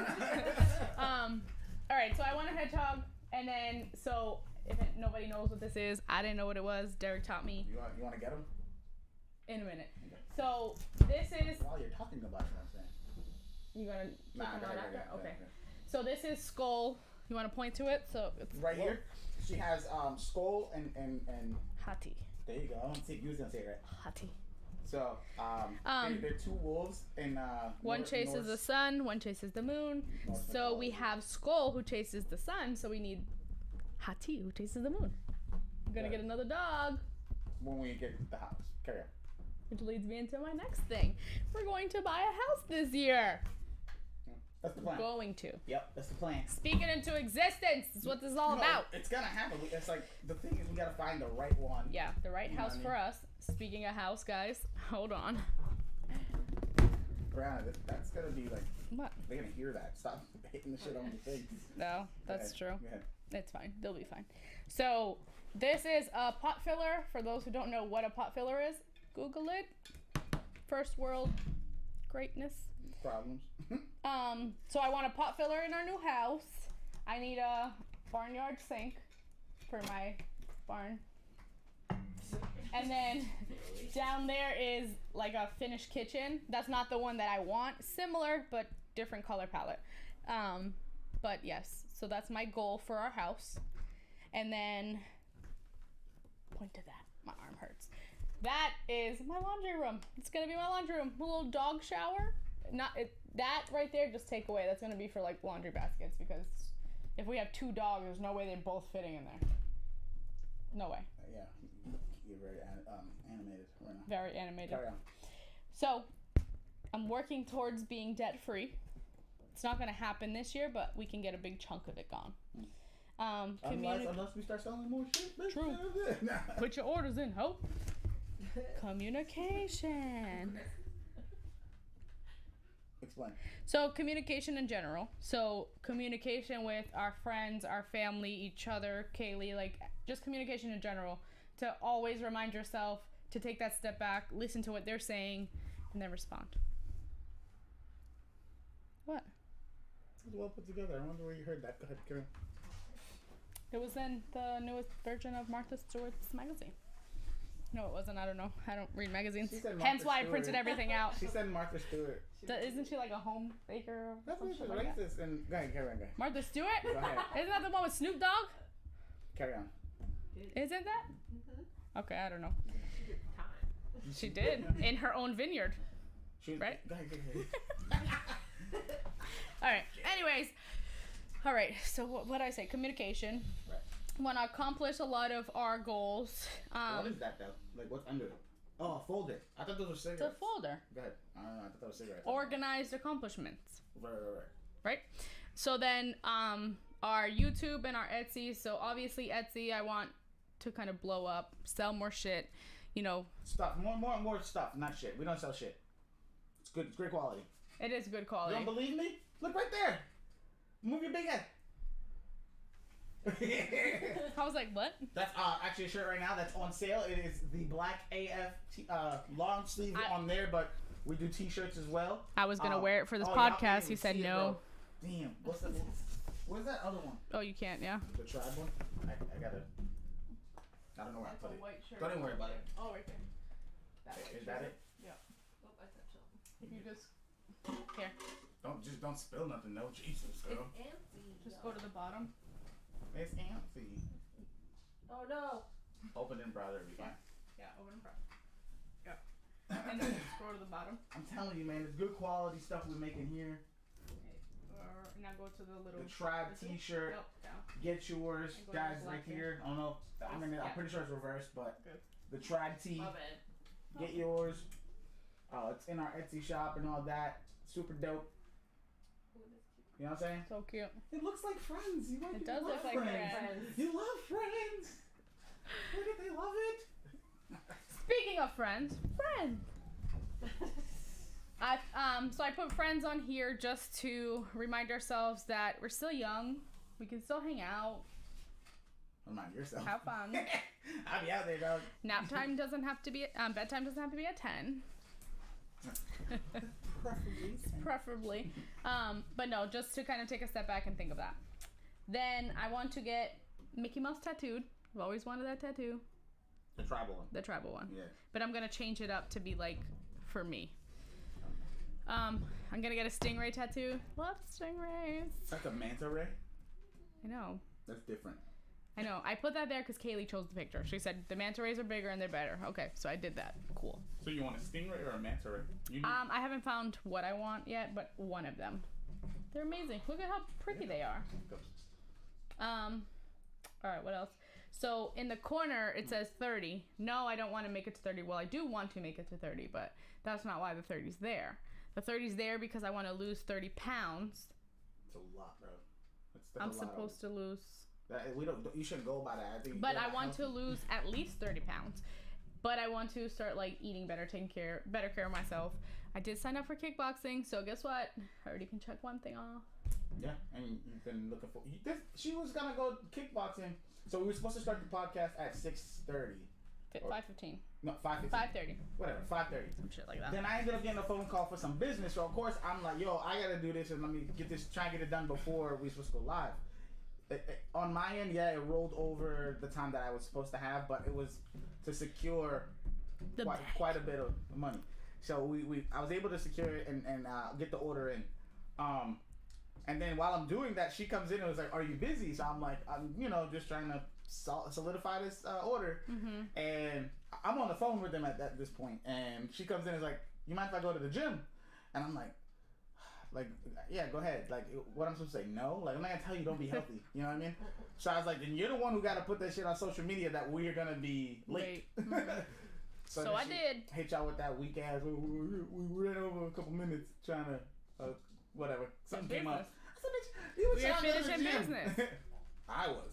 All right, so I want a hedgehog, and then so if nobody knows what this is, I didn't know what it was. Derek taught me. You want to get them? In a minute. So this is. While you're talking about it, I'm saying. You gonna check them out after? Okay. Yeah. So this is Skull. You want to point to it? So it's right here. She has Skull and Hati. There you go. I don't think you was gonna say it right. Hati. So they're two wolves and one chases the sun, one chases the moon. So we have Skull who chases the sun. So we need Hati who chases the moon. We're gonna get another dog. When we get the house. Carry on. Which leads me into my next thing. We're going to buy a house this year. That's the plan. Going to. Yep, that's the plan. Speak it into existence. That's what this is all about. It's gonna happen. It's like the thing is we gotta find the right one. Yeah, the right house for us. Speaking of house, guys, hold on. Brianna, that's gonna be like. What? They're gonna hear that. Stop hitting the shit on the face. No, that's true. Go ahead. It's fine. They'll be fine. So this is a pot filler. For those who don't know what a pot filler is, Google it. First world greatness. Problems. So I want a pot filler in our new house. I need a barnyard sink for my barn. And then down there is like a finished kitchen. That's not the one that I want. Similar, but different color palette. But yes, so that's my goal for our house. And then, point to that. My arm hurts. That is my laundry room. It's gonna be my laundry room. A little dog shower. That right there, just take away. That's gonna be for like laundry baskets, because if we have two dogs, there's no way they're both fitting in there. No way. Yeah, you're very animated right now. Very animated. Carry on. So, I'm working towards being debt free. It's not gonna happen this year, but we can get a big chunk of it gone. Unless we start selling more shit. True. Put your orders in, ho. Communication. Explain. So communication in general. So communication with our friends, our family, each other, Kaylee, like just communication in general. To always remind yourself to take that step back, listen to what they're saying, and then respond. What? It was well put together. I wonder where you heard that. Go ahead, carry on. It was in the newest version of Martha Stewart's magazine. No, it wasn't. I don't know. I don't read magazines. Hence why I printed everything out. She said Martha Stewart. Isn't she like a home baker? That's what she's racist. And go ahead, carry on, guys. Martha Stewart? Go ahead. Isn't that the one with Snoop Dogg? Carry on. Isn't that? Okay, I don't know. She did in her own vineyard. Right? Go ahead. All right. Anyways, all right. So what did I say? Communication. Right. Want to accomplish a lot of our goals. What is that though? Like what's under it? Oh, a folder. I thought those were cigarettes. It's a folder. Go ahead. I don't know. I thought that was cigarettes. Organized accomplishments. Right. Right. So then, our YouTube and our Etsy. So obviously Etsy, I want to kind of blow up, sell more shit. You know. Stuff. More stuff. Not shit. We don't sell shit. It's good. It's great quality. It is good quality. You don't believe me? Look right there. Move your big head. I was like, what? That's actually a shirt right now that's on sale. It is the black AF long sleeve on there, but we do t-shirts as well. I was gonna wear it for this y'all can't podcast. even You said see it, no. bro. Damn. Where's that other one? Oh, you can't. Yeah. The tribe one? I don't know where I put it. Don't even worry about it. Oh, right there. Is that it? Yeah. Oh, I touched something. You just here. Don't spill nothing. No, Jesus, girl. Just go to the bottom. It's empty. Oh no. Open and browser, it'll be fine. Yeah, open and browse. Yeah. And then just go to the bottom. I'm telling you, man, it's good quality stuff we're making here. Okay. Now go to the little. The tribe T-shirt. Yep, down. Get yours, And go to guys, the right black here. I don't know. I'm Yeah. pretty sure it's reversed, but Good. the tribe tee. My bad. Get yours. It's in our Etsy shop and all that. Super dope. You know what I'm saying? So cute. It looks like Friends. You It does look like Friends. You love Friends. Look at they love it. Speaking of friends. So I put friends on here just to remind ourselves that we're still young. We can still hang out. Remind yourself. Have fun. I'll be out there, dog. Nap time doesn't have to be. Bedtime doesn't have to be at 10. Preferably. But no, just to kind of take a step back and think of that. Then I want to get Mickey Mouse tattooed. I've always wanted that tattoo. The tribal one. The tribal one. Yeah. But I'm gonna change it up to be like for me. I'm gonna get a stingray tattoo. Love stingrays. That's a manta ray. I know. That's different. I know. I put that there because Kaylee chose the picture. She said the manta rays are bigger and they're better. Okay, so I did that. Cool. So you want a stingray or a manta ray? I haven't found what I want yet, but one of them. They're amazing. Look at how pretty they are. All right, what else? So in the corner it says 30. No, I don't want to make it to 30. Well, I do want to make it to 30, but that's not why the 30's there. The 30's there because I want to lose 30 pounds. It's a lot, bro. I'm supposed to lose. You shouldn't go by that. I think. But I want to lose at least 30 pounds. But I want to start like eating better, taking better care of myself. I did sign up for kickboxing, so guess what? I already can check one thing off. Yeah, and you've been looking for. She was gonna go kickboxing, so we were supposed to start the podcast at 6:30. 5:15. No, 5:15. 5:30. Whatever, 5:30. Some shit like that. Then I ended up getting a phone call for some business, so of course I'm like, yo, I gotta do this and let me try and get it done before we supposed to go live. On my end, yeah, it rolled over the time that I was supposed to have, but it was to secure quite a bit of money. So I was able to secure it and get the order in. And then while I'm doing that, she comes in and was like, "Are you busy?" So I'm like, I'm just trying to solidify this order. Mm-hmm. And I'm on the phone with them at this point, and she comes in and is like, "You mind if I go to the gym?" And I'm like, yeah, go ahead. Like, what I'm supposed to say? No? Like, I'm not gonna tell you don't be healthy. You know what I mean? So I was like, then you're the one who got to put that shit on social media that we're gonna be late. Mm-hmm. So I did. Hit y'all with that weak ass. We ran over a couple minutes trying to, whatever. Something came up. We were finishing business. I was.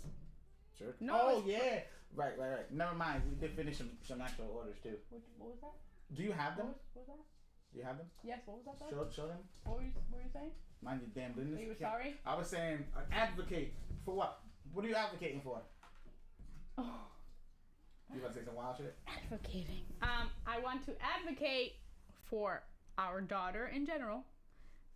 Sure. No, oh yeah. Right. Never mind. We did finish some actual orders too. What was that? Do you have them? What was that? Do you have them? Yes. What was that? Though? Show them. What were you saying? Mind your damn business. You were sorry? I was saying advocate for what? What are you advocating for? Oh. You about to say some wild shit? Advocating. I want to advocate for our daughter in general.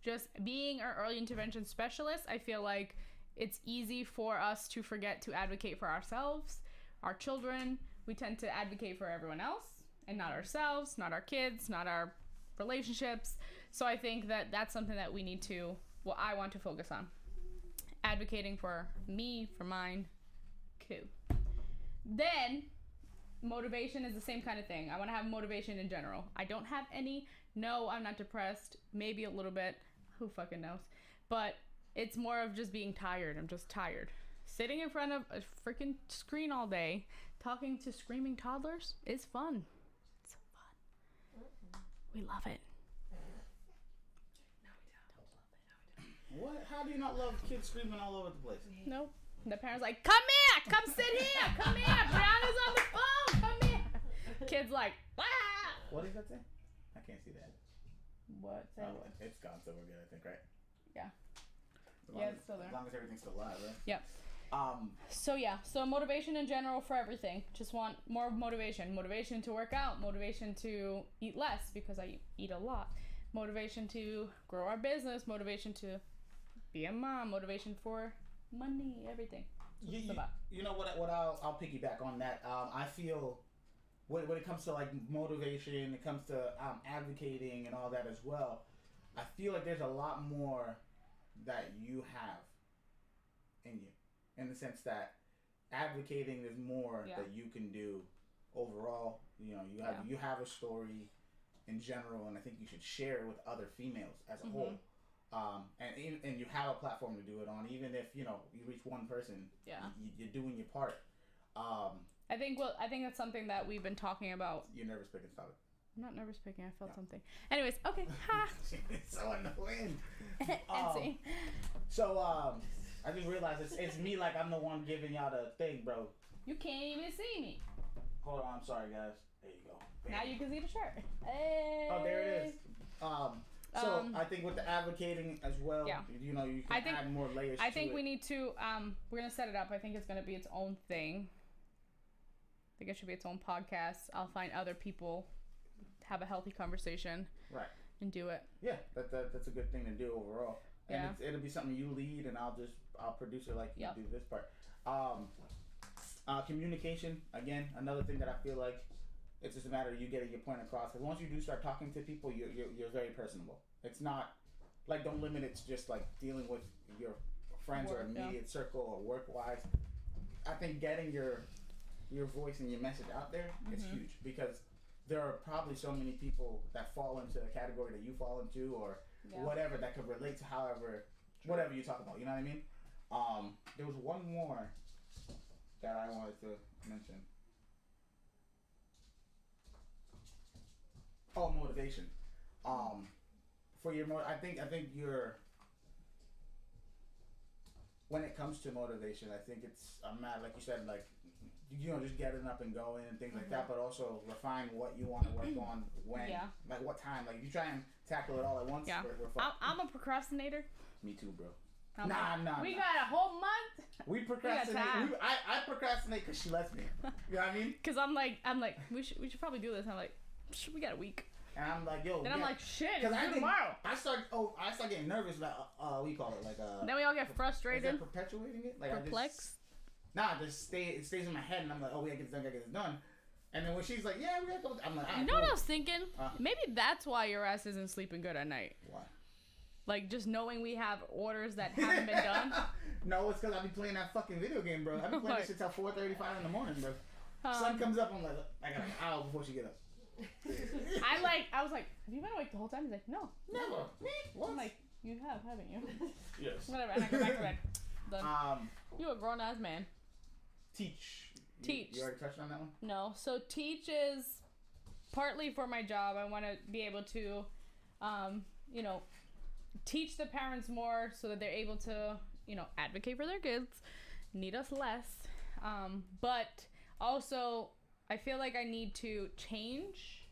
Just being our early intervention specialist, I feel like it's easy for us to forget to advocate for ourselves, our children. We tend to advocate for everyone else and not ourselves, not our kids, not our relationships. So I think that that's something that we need to, I want to focus on. Advocating for me, for mine, cool. Then, motivation is the same kind of thing. I want to have motivation in general. I don't have any. No, I'm not depressed. Maybe a little bit. Who fucking knows? But it's more of just being tired. I'm just tired. Sitting in front of a freaking screen all day, talking to screaming toddlers is fun. It's so fun. We love it. No, we don't. What? How do you not love kids screaming all over the place? Nope. The parents like, come here, come sit here, come here. Brianna's on the phone, come here. Kids like, ah. What does that say? I can't see that. What? Say what? It's gone, so we're good, I think, right? Yeah. As long Yeah, as- it's still there. As long as everything's still live, right? Yep. So motivation in general for everything. Just want more motivation. Motivation to work out. Motivation to eat less because I eat a lot. Motivation to grow our business. Motivation to be a mom. Motivation for money. Everything. You know what I'll piggyback on that. I feel when it comes to like motivation, it comes to advocating and all that as well. I feel like there's a lot more that you have in you, in the sense that advocating is more that you can do overall. You know, you have a story in general, and I think you should share it with other females as a whole. And you have a platform to do it on, even if you reach one person. You're doing your part. I think that's something that we've been talking about. You're nervous picking, stop it. I'm not nervous picking. I felt something. Anyways, okay. Ha. It's so annoying. Etsy. So I just realized it's me. Like I'm the one giving y'all the thing, bro. You can't even see me. Hold on, I'm sorry, guys. There you go. Now you can see the shirt. Hey. Oh, there it is. So I think with the advocating as well, you can add more layers. I think we need to. We're gonna set it up. I think it's gonna be its own thing. I think it should be its own podcast. I'll find other people, have a healthy conversation, right, and do it. Yeah, that's a good thing to do overall. And Yeah. it'll be something you lead, and I'll produce it like you do this part. Communication, again, another thing that I feel like it's just a matter of you getting your point across. Because once you do start talking to people, you're very personable. It's not like, don't limit it to just like dealing with your friends or immediate circle or work wise. I think getting your voice and your message out there is huge, because there are probably so many people that fall into the category that you fall into, or whatever, that could relate to whatever you talk about. You know what I mean? There was one more that I wanted to mention. Oh, motivation. For your I think you're. When it comes to motivation, I think it's like you said, like just getting up and going and things like that, but also refine what you want to work on when, like what time. Like if you try and tackle it all at once, we're fine. I'm a procrastinator. Me too, bro. Nah. We got a whole month. We procrastinate. I procrastinate because she lets me. You know what I mean? Because I'm like, we should probably do this. I'm like, we got a week. And I'm like, yo. Then I'm like, shit, it's due tomorrow. I start getting nervous. Like, what do you call it? Like, then we all get frustrated. Is that perpetuating it? Like, perplexed. It stays in my head, and I'm like, oh, we gotta get this done. And then when she's like, yeah, we gotta go. I'm like, you know what I was thinking? Maybe that's why your ass isn't sleeping good at night. Why? Like, just knowing we have orders that haven't been done. No, it's because I be playing that fucking video game, bro. I be playing this shit till 4:35 in the morning, bro. Sun comes up, I'm like, I got an hour before she get up. I was like, have you been awake the whole time? He's like, no. Never. Me? What? I'm like, you have, haven't you? Yes. Whatever, and I go back to bed. Done. You a grown ass man. Teach. Teach. You already touched on that one? No. So teach is partly for my job. I want to be able to, teach the parents more so that they're able to, advocate for their kids, need us less. But also, I feel like I need to change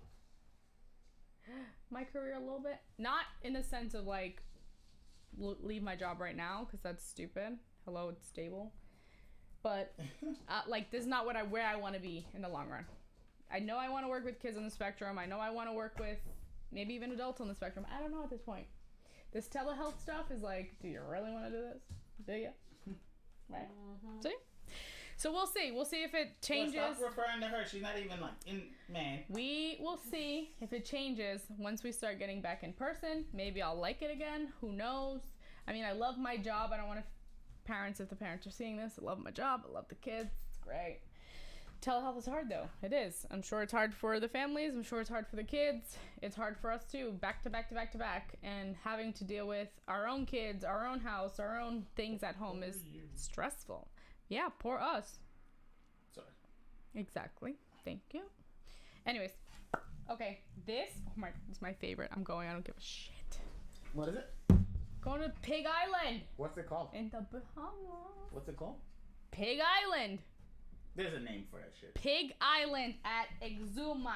my career a little bit. Not in the sense of like leave my job right now, because that's stupid. Hello, it's stable. But like, this is not where I want to be in the long run. I know I want to work with kids on the spectrum. I know I want to work with maybe even adults on the spectrum. I don't know at this point. This telehealth stuff is like, do you really want to do this? Do you? Right? See? So we'll see. We'll see if it changes. Stop referring to her. She's not even like man. We will see if it changes once we start getting back in person. Maybe I'll like it again. Who knows? I mean, I love my job. I don't want to... Parents, if the parents are seeing this, I love my job. I love the kids. It's great. telehealth is hard though. It is. I'm sure it's hard for the families. I'm sure it's hard for the kids. It's hard for us too, back to back to back to back, and having to deal with our own kids, our own house, our own things at home is stressful. Yeah, poor us. Sorry. Exactly. Thank you. Anyways, okay, this is my favorite. I'm going. I don't give a shit. What is it? Going to Pig Island What's it called? in the Bahamas. What's it called? Pig Island. There's a name for that shit. Pig Island at Exuma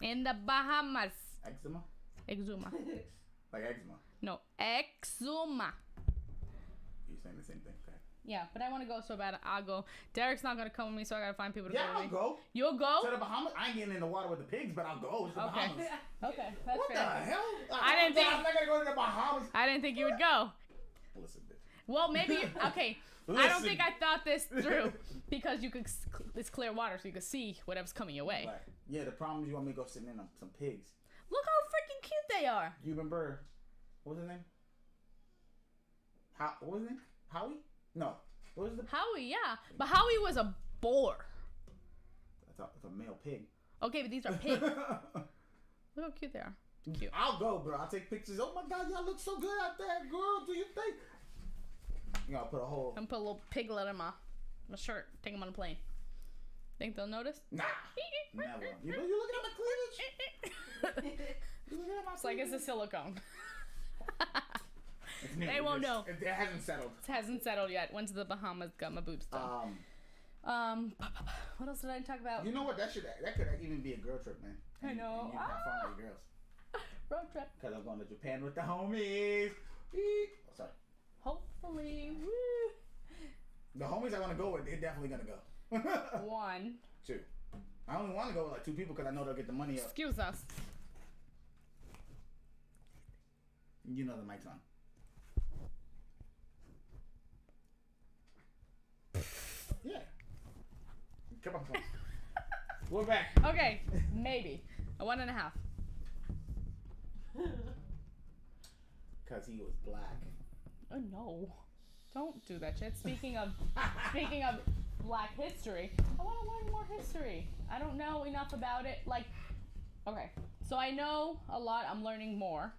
in the Bahamas. Eczema? Exuma. Like eczema. No, Exuma. You're saying the same thing. Okay. Yeah, but I want to go so bad. I'll go. Derek's not gonna come with me, so I gotta find people to Yeah, go I'll with me. go. You'll go? To the Bahamas? I ain't getting in the water with the pigs, but I'll go. It's the Okay. Bahamas. Okay, that's What fair. the hell? I didn't think- I'm not gonna go to the Bahamas. I didn't think you would go. Listen, bitch. Well, maybe. Okay. I don't Listen. think I thought this through because you could. It's clear water, so you could see whatever's coming your way. Right. Yeah, the problem is you want me to go sitting in some pigs. Look how freaking cute they are. You remember, what was his name? What was his name? Howie? No. What was the... Howie, yeah, but Howie was a boar. I thought it was a male pig. Okay, but these are pigs. Look how cute they are. Cute. I'll go, bro. I'll take pictures. Oh my God, y'all look so good out there, girl. Do you think? You gotta put a whole... I'm gonna put a little piglet in my shirt. Take them on a plane. Think they'll notice? Nah. Never. You looking at my cleavage? You looking at my It's like it's a silicone. It's new. They won't know. It hasn't settled. It hasn't settled yet. Went to the Bahamas, got my boobs done. What else did I talk about? You know what? That could even be a girl trip, man. I know. And you have fun with your girls. Road trip. Cause I'm going to Japan with the homies. Oh, sorry. Hopefully. Woo. The homies I want to go with, they're definitely gonna go. 1. 2. I only want to go with like 2 people because I know they'll get the money up. Excuse us. You know the mic's on. Yeah. Come on. We're back. Okay, maybe a 1.5. Cause he was black. Oh no! Don't do that shit. Speaking of Black history, I want to learn more history. I don't know enough about it. Like, okay, so I know a lot. I'm learning more.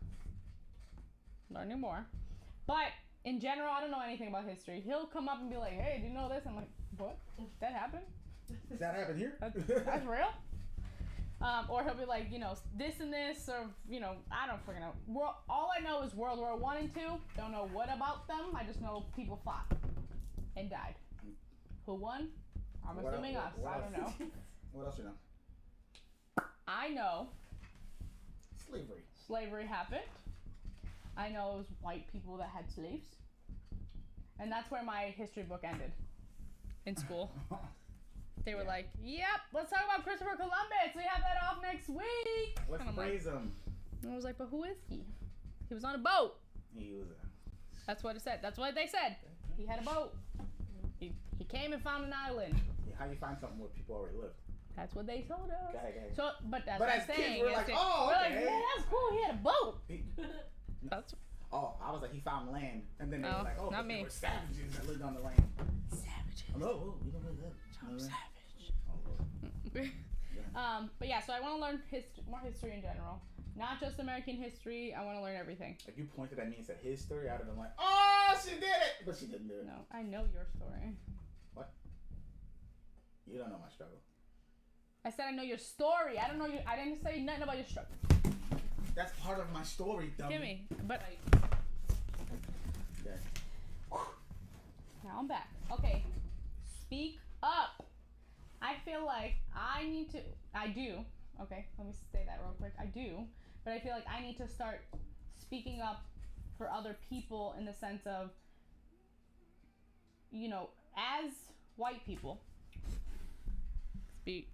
But in general, I don't know anything about history. He'll come up and be like, "Hey, do you know this?" I'm like, "What? That happened? Does that happen here? That's real?" Or he'll be like, you know, this and this, or, you know, I don't freaking know. All I know is World War I and II. Don't know what about them. I just know people fought and died. Who won? I'm assuming us. I don't know. What else you know? I know Slavery. slavery happened. I know it was white people that had slaves. And that's where my history book ended in school. They were like, yep, let's talk about Christopher Columbus. We have that off next week. Let's And I'm praise him. And I was like, but who is he? He was on a boat. He was That's what it said. That's what they said. He had a boat. He came and found an island. How you find something where people already lived? That's what they told us. Okay. So, but that's But what as I'm kids, saying. we're like, It's- oh, we're okay. like, yeah, that's cool. He had a boat. That's Oh, I was like, he found land. And then they Oh, were like, oh, not but me. they were savages that lived on the land. savages. Oh, we don't really live. I'm savage. Oh, But yeah, so I want to learn more history in general. Not just American history. I want to learn everything. If you pointed at me and said history, I would have been like, oh, she did it. But she didn't do it. No, I know your story. What? You don't know my struggle. I said I know your story. I don't know you. I didn't say nothing about your struggle. That's part of my story, dummy. Give me. But Okay. now I'm back. Okay. Speak up. I feel like I need to. I do. Okay, let me say that real quick. I do. But I feel like I need to start speaking up for other people in the sense of, you know, as white people.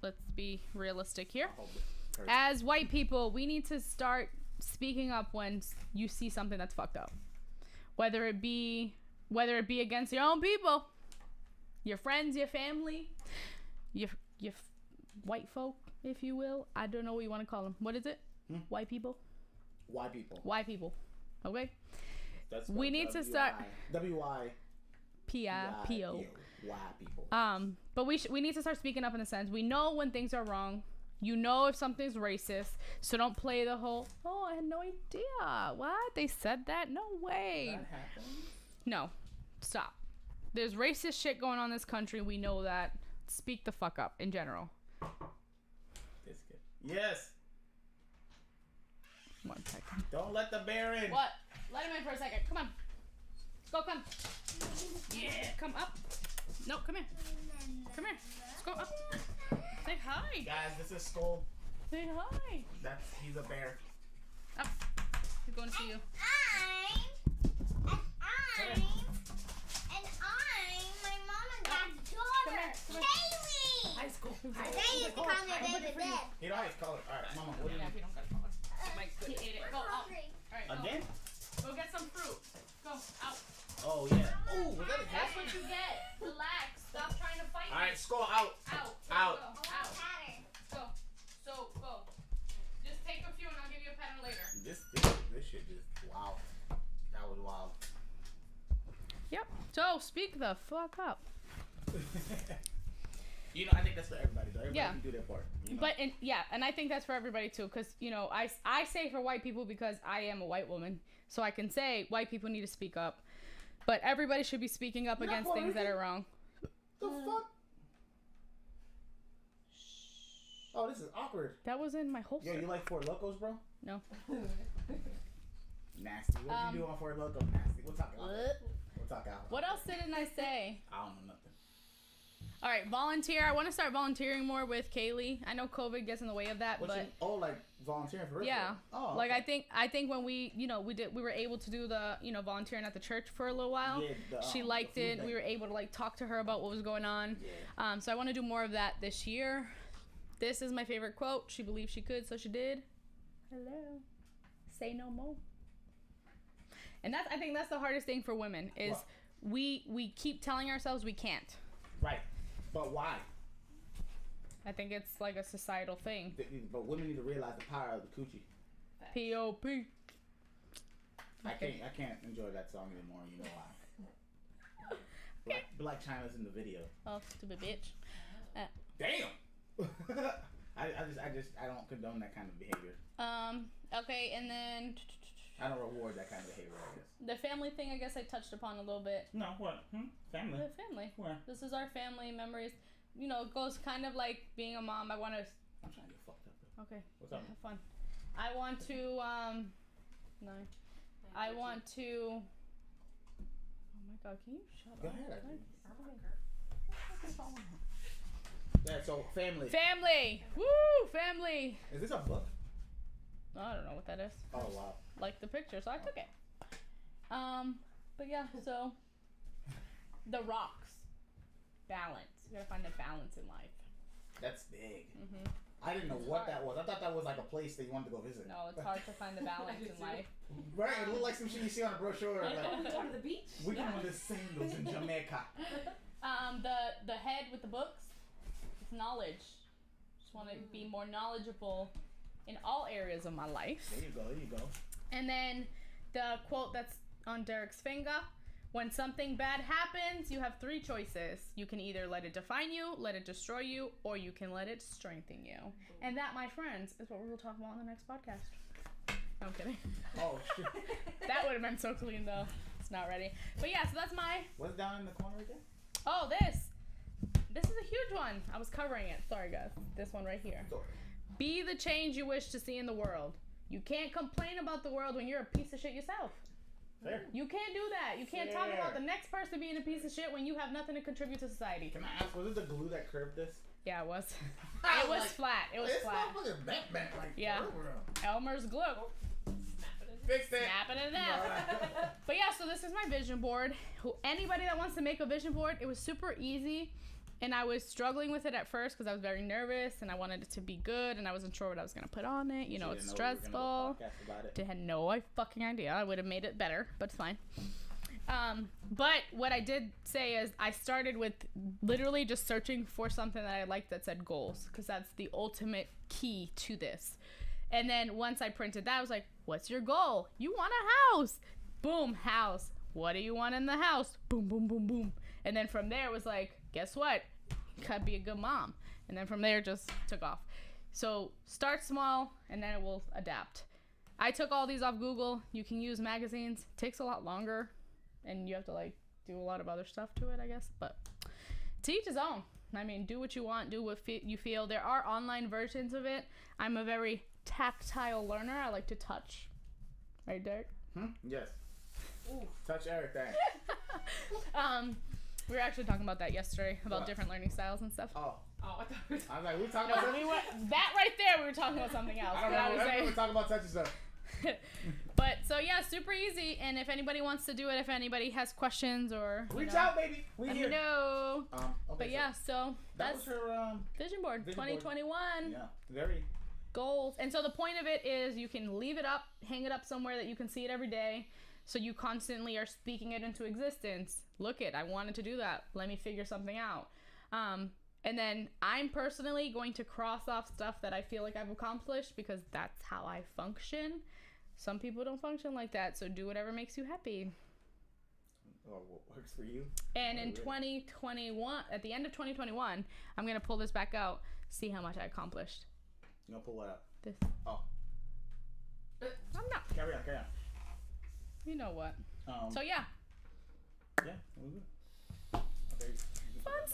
Let's be realistic here. As white people, we need to start speaking up when you see something that's fucked up. Whether it be against your own people, your friends, your family, your white folk, if you will. I don't know what you want to call them. What is it? White people? Why people? White people. Okay? That's We need to start W-I-P-I-P-O. White people. But we need to start speaking up in the sense we know when things are wrong. You know if something's racist, so don't play the whole, oh, I had no idea. What? They said that? No way. That happened? No. Stop. There's racist shit going on in this country. We know that. Speak the fuck up in general. This kid. Yes. 1 second. Don't let the bear in. What? Let him in for a second. Come on. Let's go, come. Yeah, come up. No, come here. Come here. Let's go up. Say hi. Guys, this is Skull. Say hi. He's a bear. Up. He's going to see you. I'm my mom and dad's daughter, Kaylee. High school. They used to call me baby bed. He don't have his color. All right, Mama, what do you Yeah, need? if you don't got a collar. Mike, he ate it. Go out. Hungry. All right, go. Again? Go get some fruit. Go out. Oh, yeah. Oh, was that a That's what you get. Relax. Stop trying to fight All right, me. Skull, out. Out. Out. Go. I want Out. a pattern. Go. So, go. Just take a few and I'll give you a pattern later. This shit just, wow. That was wild. Yep. So, speak the fuck up. You know, I think that's for everybody, though. Everybody Yeah. can do their part. You know? And I think that's for everybody too, because I say for white people because I am a white woman, so I can say white people need to speak up, but everybody should be speaking up You're not against Puerto things that Rican? are wrong. The fuck? Oh, this is awkward. That was in my holster. Yo, you like Four Locos, bro? No. Nasty. What you do on Four Locos? Nasty. We'll talk about that. We'll talk out. What else didn't I say? I don't know nothing. All right, volunteer. I want to start volunteering more with Kaylee. I know COVID gets in the way of that, What but you, like volunteering for real? yeah. Oh, Like okay. I think when we were able to do the volunteering at the church for a little while. Yeah, She liked the food it. bank. We were able to like talk to her about what was going on. Yeah. So I want to do more of that this year. This is my favorite quote. She believed she could, so she did. Hello. Say no more. And I think that's the hardest thing for women is What? we keep telling ourselves we can't. Right. But why? I think it's like a societal thing. But women need to realize the power of the coochie. P.O.P. I can't enjoy that song anymore. You know why? Black China's in the video. Oh, stupid bitch. Damn. I don't condone that kind of behavior. Okay, and then I don't reward that kind of behavior, I guess. the family thing, I guess I touched upon a little bit. No, what? Family? The family. Where? This is our family memories. It goes kind of like being a mom. I want to. I'm trying to get fucked up. Okay. What's up? Have fun. I want to. No. I want to. Oh my God! Can you shut Go up? ahead. Okay. Yeah, so family. Family. Woo! Family. Is this a book? I don't know what that is. Oh, wow. Like the picture, so I took it. But yeah, so the rocks. Balance. You gotta find the balance in life. That's big. Mhm. I didn't know It's what hard. that was. I thought that was like a place that you wanted to go visit. No, it's hard to find the balance in life. Right? It looked like some shit you see on a brochure. Like, Go to the beach. we come with the sandals in Jamaica. The head with the books. It's knowledge. Just want to be more knowledgeable in all areas of my life. There you go. There you go. And then the quote that's on Derek's finger. When something bad happens, you have three choices. You can either let it define you, let it destroy you, or you can let it strengthen you. And that, my friends, is what we will talk about in the next podcast. No, I'm kidding. Oh, shit. That would have been so clean, though. It's not ready. But yeah, so that's my... What's down in the corner again? Oh, this. This is a huge one. I was covering it. Sorry, guys. This one right here. Sorry. Be the change you wish to see in the world. You can't complain about the world when you're a piece of shit yourself. Fair. You can't do that. You can't talk Fair. about the next person being a piece of shit when you have nothing to contribute to society. Can I ask, was it the glue that curved this? Yeah, it was. I It was like, flat. It was it's flat. motherfucking bent like Yeah. for real. Elmer's glue. Fix it. Snapping it up. But yeah, so this is my vision board. Anybody that wants to make a vision board, it was super easy. And I was struggling with it at first because I was very nervous and I wanted it to be good and I wasn't sure what I was going to put on it. You know, it's stressful. Had no fucking idea. I would have made it better, but it's fine. But what I did say is I started with literally just searching for something that I liked that said goals because that's the ultimate key to this. And then once I printed that, I was like, what's your goal? You want a house. Boom, house. What do you want in the house? Boom, boom, boom, boom. And then from there it was like, guess what? Could be a good mom. And then from there it just took off. So start small and then it will adapt. I took all these off Google. You can use magazines. It takes a lot longer and you have to like do a lot of other stuff to it, I guess. But to each his own. I mean, do what you want, do what you feel. There are online versions of it. I'm a very tactile learner. I like to touch. Right, Derek? Yes. Ooh, touch everything. We were actually talking about that yesterday, about different learning styles and stuff. Oh, I thought we were I was like, we talking about something? That right there, we were talking about something else. I know, we're talking about touching stuff. But so yeah, super easy. And if anybody wants to do it, if anybody has questions or reach out, baby. We let here. me know. Okay, But yeah, so that that's was her vision board vision board. 2021 Yeah, very. goals. And so the point of it is you can leave it up, hang it up somewhere that you can see it every day. So you constantly are speaking it into existence. Look it, I wanted to do that. Let me figure something out. And then I'm personally going to cross off stuff that I feel like I've accomplished because that's how I function. Some people don't function like that, so do whatever makes you happy. Oh, what works for you? And in 2021, at the end of 2021, I'm going to pull this back out, see how much I accomplished. You gonna pull what up? This. Oh. I'm not. Carry on. You know what. So yeah. Yeah, we're good. Okay. Fun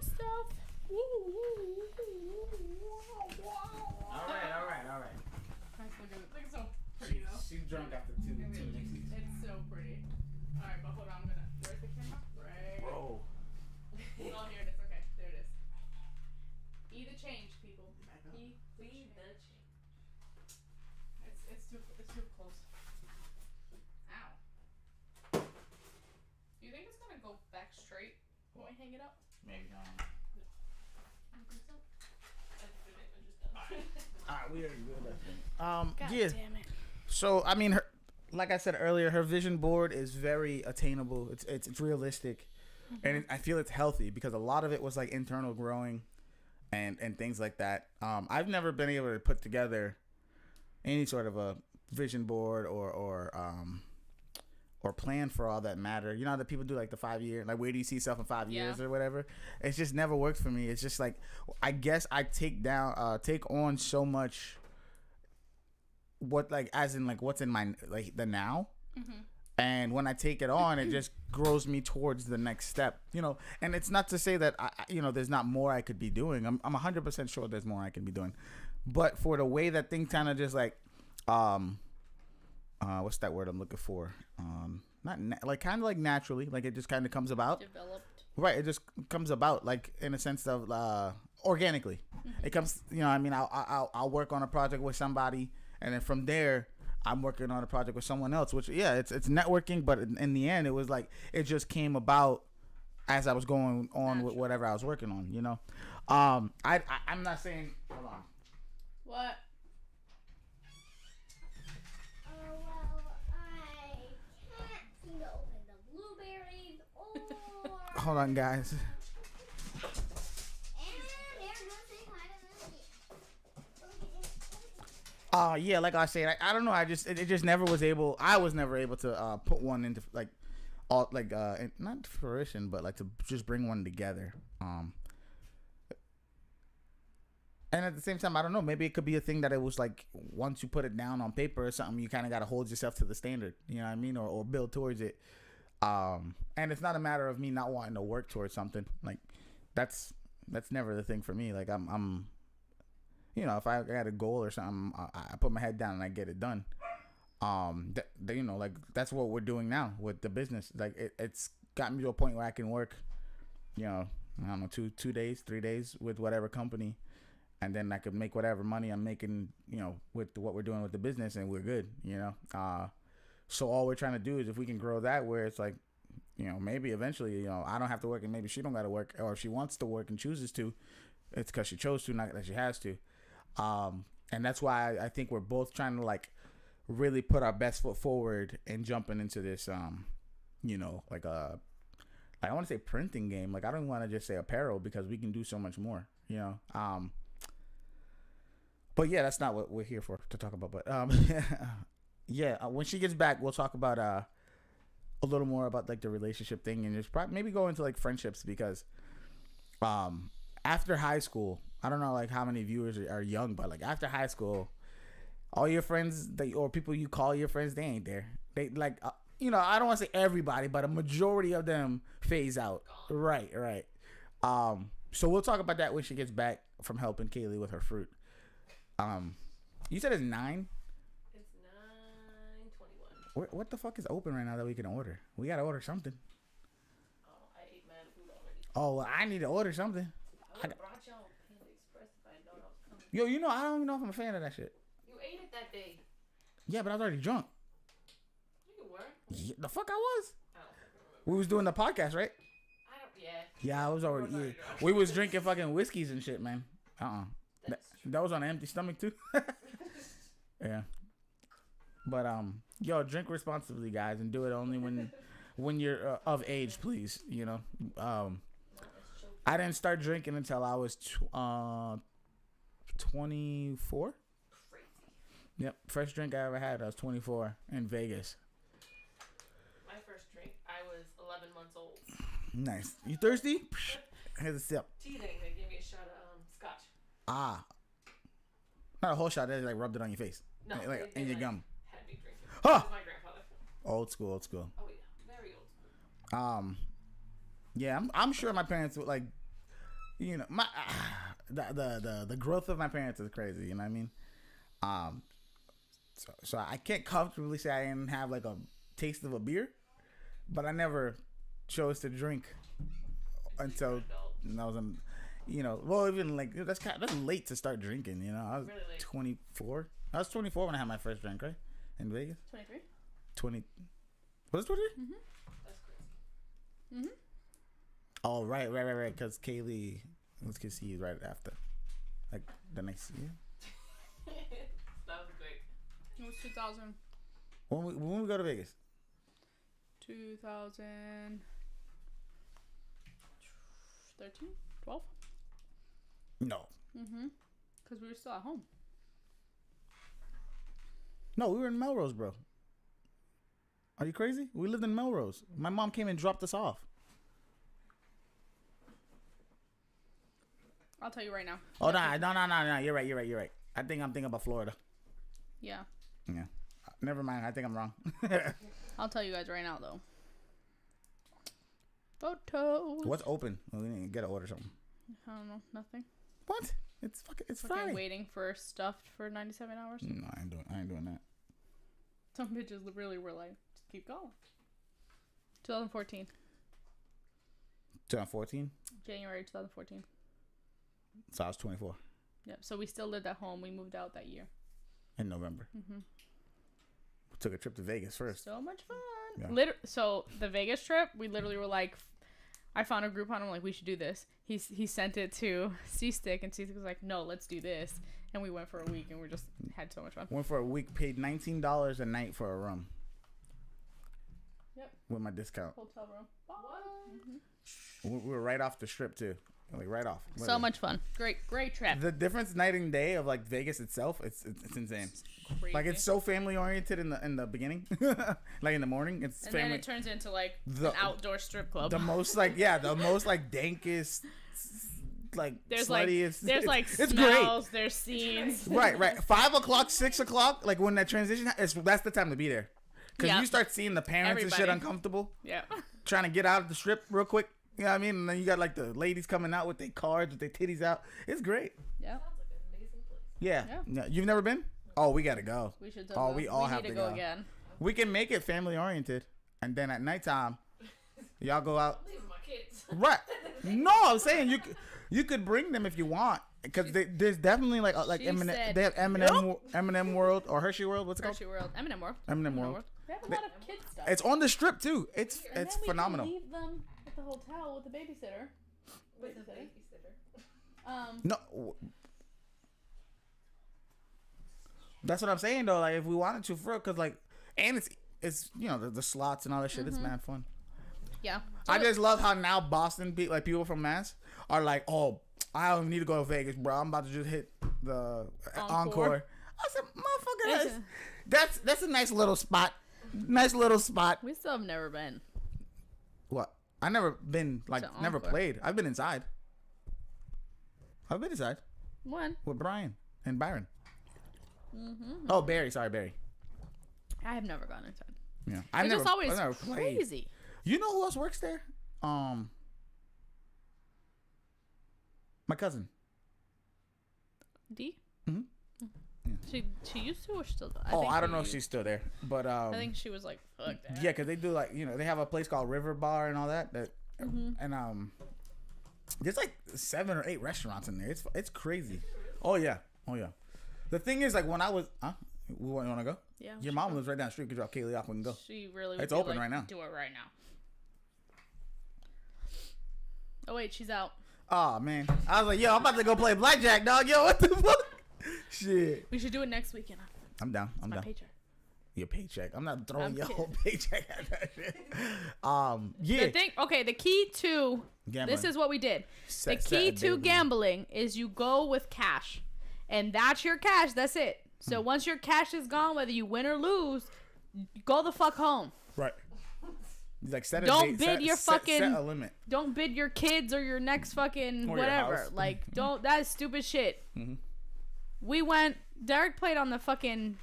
stuff. Woo, woo, woo, woo. All right. Nice, look at it. Look, it's so pretty though. She's drunk after two mixes. It's so pretty. All right, but hold on. Where's the camera? Right. Bro. Oh, here it is. Okay, there it is. E the change, people. E the change. It's too close. Ow. Do you think it's gonna go back straight when we hang it up? Maybe not. I don't think so. Alright, we are good. God Yeah. damn it. So I mean, like I said earlier, her vision board is very attainable. It's realistic, and I feel it's healthy because a lot of it was like internal growing, and things like that. I've never been able to put together any sort of a vision board or plan for all that matter. You know how that people do like the 5 year, like where do you see yourself in 5 years or whatever. It's just never worked for me. It's just like I guess I take on so much. What like as in like what's in my like the now, and when I take it on, it just grows me towards the next step. You know, and it's not to say that there's not more I could be doing. I'm 100% sure there's more I can be doing, but for the way that things kind of just like what's that word I'm looking for? Like kind of like naturally, like it just kind of comes about. Developed. Right, it just comes about like in a sense of organically. It comes, I mean, I'll work on a project with somebody, and then from there, I'm working on a project with someone else. Which it's networking, but in the end, it was like it just came about as I was going on with whatever I was working on. I'm not saying. Hold on. What? Oh, well, I can't seem to open the blueberries or... Hold on, guys. And they're going to say hi to Yeah, like I said, I don't know. I just never was able. I was never able to put one into like all like not to fruition, but like to just bring one together. And at the same time, I don't know. Maybe it could be a thing that it was like once you put it down on paper or something, you kind of got to hold yourself to the standard. You know what I mean, or build towards it. And it's not a matter of me not wanting to work towards something. Like that's never the thing for me. Like I'm if I got a goal or something, I put my head down and I get it done. Like that's what we're doing now with the business. Like it's gotten me to a point where I can work, I don't know, 2 days, 3 days with whatever company, and then I could make whatever money I'm making, with what we're doing with the business, and we're good, So all we're trying to do is if we can grow that where it's like, maybe eventually, I don't have to work and maybe she don't got to work, or if she wants to work and chooses to, it's because she chose to, not that she has to. And that's why I think we're both trying to like really put our best foot forward and jumping into this, like I want to say printing game. Like I don't want to just say apparel because we can do so much more, But yeah, that's not what we're here for to talk about. But yeah, when she gets back, we'll talk about a a little more about like the relationship thing, and just probably maybe go into like friendships because, after high school, I don't know like how many viewers are young, but like after high school, all your friends or people you call your friends, they ain't there. They like, you know, I don't want to say everybody, but a majority of them phase out. Right. So we'll talk about that when she gets back from helping Kaylee with her fruit. You said it's 9? It's 9:21. What the fuck is open right now that we can order? We gotta order something. Oh, I ate mad food already. Oh, well, I need to order something. I would have brought y'all Panda Express if I had known I was coming. Yo, you know, I don't even know if I'm a fan of that shit. You ate it that day. Yeah, but I was already drunk. You were? Yeah, the fuck I was. I don't remember. We was doing the podcast, right? I don't. Yeah. Yeah, I was already. already Yeah. drunk. We was drinking fucking whiskeys and shit, man. That was on an empty stomach too. Yeah. But yo, drink responsibly, guys, and do it only when you're of age, please. You know, I didn't start drinking until I was 24. Crazy. Yep, first drink I ever had, I was 24 in Vegas. My first drink, I was 11 months old. Nice. You thirsty? Here's a sip. Teething. They gave me a shot of scotch. Ah. Not a whole shot. They like rubbed it on your face, No, like they in your like, gum. Had me drink it. Huh. It was my grandfather. Old school. Oh yeah, very old. Yeah, I'm sure my parents would like, you know, my the growth of my parents is crazy. You know what I mean? So I can't comfortably say I didn't have like a taste of a beer, but I never chose to drink until I was in, you know, well, even like that's late to start drinking. You know, I was Really late. 24. I was 24 when I had my first drink, right? In Vegas. 23. 20. Was it 23? That's crazy. Oh, right. Because Kaylee was conceived right after, like the next year. That was great. It was 2000. When we go to Vegas? 2013? 12? No. Because we were still at home. No, we were in Melrose, bro. Are you crazy? We lived in Melrose. My mom came and dropped us off. I'll tell you right now. Oh, no. You're right. I think I'm thinking about Florida. Yeah. Yeah. Never mind. I think I'm wrong. I'll tell you guys right now, though. Photos. What's open? We need to get to order something. I don't know. Nothing. What? It's Fucking Friday. waiting for stuffed for 97 hours. No, I ain't doing that. Some bitches really were like, just keep going. 2014. 2014. January 2014. So I was 24 Yep. So we still lived at home. We moved out that year. in November. We took a trip to Vegas first. So much fun. Yeah. So the Vegas trip, we literally were like, I found a group on him like, we should do this. He sent it to C-Stick, and C-Stick was like, no, let's do this. And we went for a week, and we just had so much fun. Went for a week, paid $19 a night for a room. Yep. With my discount. Hotel room. We were right off the strip too. Like right off. So Literally. much fun. Great trip. The difference night and day of like Vegas itself, it's insane. Crazy. Like it's so family oriented in the beginning, like in the morning. It's and family. then it turns into like The- an outdoor strip club. the most like dankest, like there's sluttiest. it's great. smells, there's scenes. Right. 5:00, 6:00, like when that transition, that's the time to be there, because Yeah. you start seeing the parents and shit Everybody. uncomfortable, Yeah. trying to get out of the strip real quick. You know what I mean? And then you got like the ladies coming out with their cards, with their titties out. It's great. Yeah. Sounds like an amazing place. Yeah. Yeah. You've never been? Oh, we gotta go. We should. Oh, we all have need to to go go. again. We can make it family oriented, and then at nighttime, y'all go out. I'm leaving my kids. Right? No, I'm saying you could bring them if you want, because there's definitely like She Eminem. said, They have Eminem World or Hershey World. What's it called? Hershey World, Eminem World. Eminem World. They have a lot of kids stuff. It's on the strip too. It's And then we phenomenal. can leave them at the hotel with the babysitter. With a babysitter. No. That's what I'm saying though. Like if we wanted to, for real, cause like, and it's you know the slots and all that shit. It's mad fun. Yeah. I just love how now Boston people from Mass are like, oh, I don't need to go to Vegas, bro. I'm about to just hit the Encore. I said, motherfucker, that's a nice little spot. Nice little spot. We still have never been. What? I never been like To never Encore. played. I've been inside. I've been inside When? with Brian and Byron. Mm-hmm. Oh, Barry. Sorry, Barry. I have never gone inside. Yeah, It's just always I've never played. crazy. You know who else works there? My cousin. D? Mhm. She used to or still does? I don't know if she's still there, but I think she was like, fuck that. yeah, because they do like they have a place called River Bar and all that. And there's like 7 or 8 restaurants in there. It's crazy. Oh yeah. The thing is, like when I was, we want to go. Yeah. Your mom lives right down the street. Could drop Kaylee off and go. She really. Would It's be open like, right now. Do it right now. Oh wait, she's out. Oh man, I was like, yo, I'm about to go play blackjack, dog. Yo, what the fuck? Shit. We should do it next weekend. I'm down. I'm My down. paycheck. Your paycheck. I'm not throwing I'm your kidding. whole paycheck at that shit. Yeah. The thing. Okay, the key to Gambling. this is what we did. Set The key a to date. gambling is you go with cash, and that's your cash. That's it. So once your cash is gone, whether you win or lose, go the fuck home. Right. Like set a Don't date, bid set, your set, fucking- set a limit. Don't bid your kids or your next fucking Or your whatever. house. Like, don't. That is stupid shit. Mhm. We went. Derek played on the fucking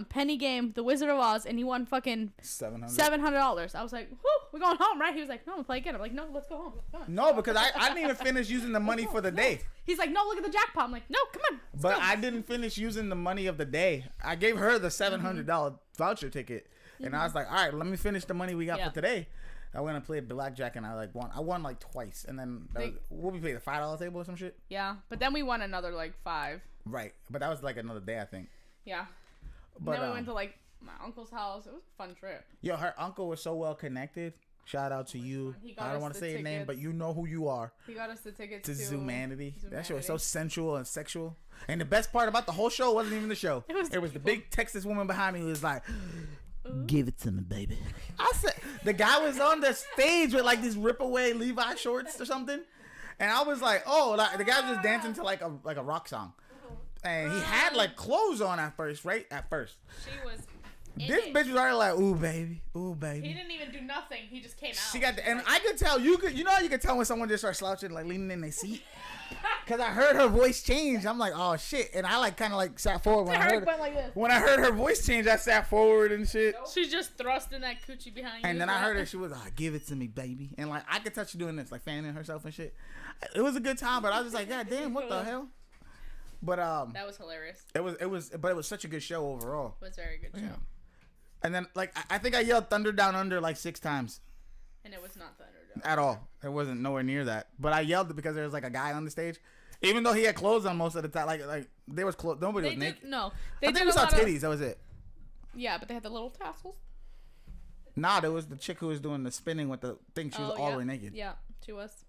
penny game, The Wizard of Oz, and he won fucking $700. $700. I was like, "Whoo, we're going home, right?" He was like, "No, I'm gonna play again." I'm like, "No, let's go home. Come on." No, because I didn't even finish using the money for the day. He's like, "No, look at the jackpot." I'm like, "No, come on." Let's But go." I didn't finish using the money of the day. I gave her the $700 voucher ticket, and I was like, "All right, let me finish the money we got Yeah. for today." I went and played blackjack, and I won like twice, and then what we played a $5 table or some shit. Yeah, but then we won another like 5. Right, but that was like another day, I think. Yeah. But And then we went to like my uncle's house. It was a fun trip. yo, her uncle was so well connected. Shout out to you. He got I don't us want to the say your name, tickets. but you know who you are. He got us the tickets To to Zumanity. That shit was so Zumanity. sensual and sexual. And the best part about the whole show wasn't even the show. It was the people. big Texas woman behind me who was like, "Give it to me, baby." I said, the guy was on the stage with like these rip away Levi shorts or something, and I was like, "Oh," like, the guy was just dancing to like a rock song, and he had like clothes on at first, right? At first, She was. this bitch was already like, "Ooh, baby, ooh, baby." He didn't even do nothing. He just came out. She got the, and I could tell you know how you could tell when someone just starts slouching, like leaning in their seat, because I heard her voice change. I'm like, oh shit, and I like kind of like sat forward when I Derek heard went like this. when I heard her voice change. I sat forward and shit, She's just thrusting that coochie behind you. and then I heard her. She was like, "Give it to me, baby," and like I could touch her doing this, like fanning herself and shit. It was a good time, but I was just like, God damn, what the hell? But That was hilarious. it was such a good show overall. It was a very good show. Yeah. And then like I think I yelled "Thunder Down Under" like 6 times. And it was not Thunderdome. At all. It wasn't nowhere near that. But I yelled it because there was like a guy on the stage, even though he had clothes on most of the time. Like there was clothes. Nobody They was naked. did, no. I They think did we a saw lot of. titties. That was it. Yeah, but they had the little tassels. Nah, there was the chick who was doing the spinning with the thing. She was all the way naked. Yeah, she was.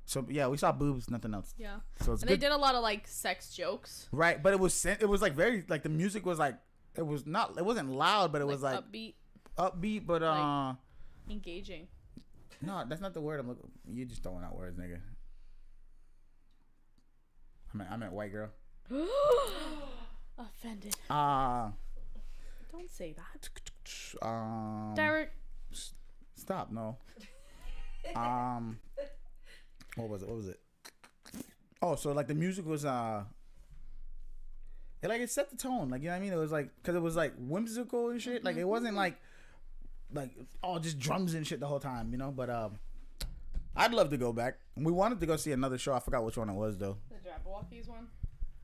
So yeah, we saw boobs, nothing else. Yeah. So it's And good. they did a lot of like sex jokes. Right, but it was like very like the music was like it wasn't loud, but it was like upbeat, but like- engaging. no, that's not the word I'm looking. You just throwing out words, nigga. I meant white girl. Offended. Don't say that. Derek. Stop. No. What was it? Oh, so like the music was it set the tone, like, you know what I mean? It was like, because it was like whimsical and shit. Like it wasn't like just drums and shit the whole time, you know. But I'd love to go back. We wanted to go see another show. I forgot which one it was though. The Jabberwockies one.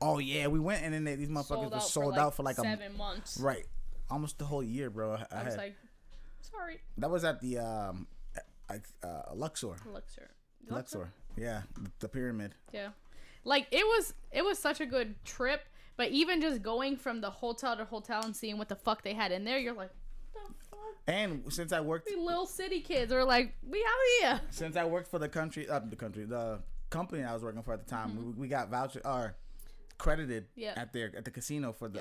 Oh yeah, we went, and then these motherfuckers were sold out for like 7 months. right, almost the whole year, bro. I was like, sorry. that was at the Luxor. Luxor. Yeah, the pyramid. Yeah. Like it was such a good trip, but even just going from the hotel to hotel and seeing what the fuck they had in there, you're like, what the fuck? And since I worked, We little city kids are like, we out here. since I worked for the company I was working for at the time, we got credited Yeah. at the casino for the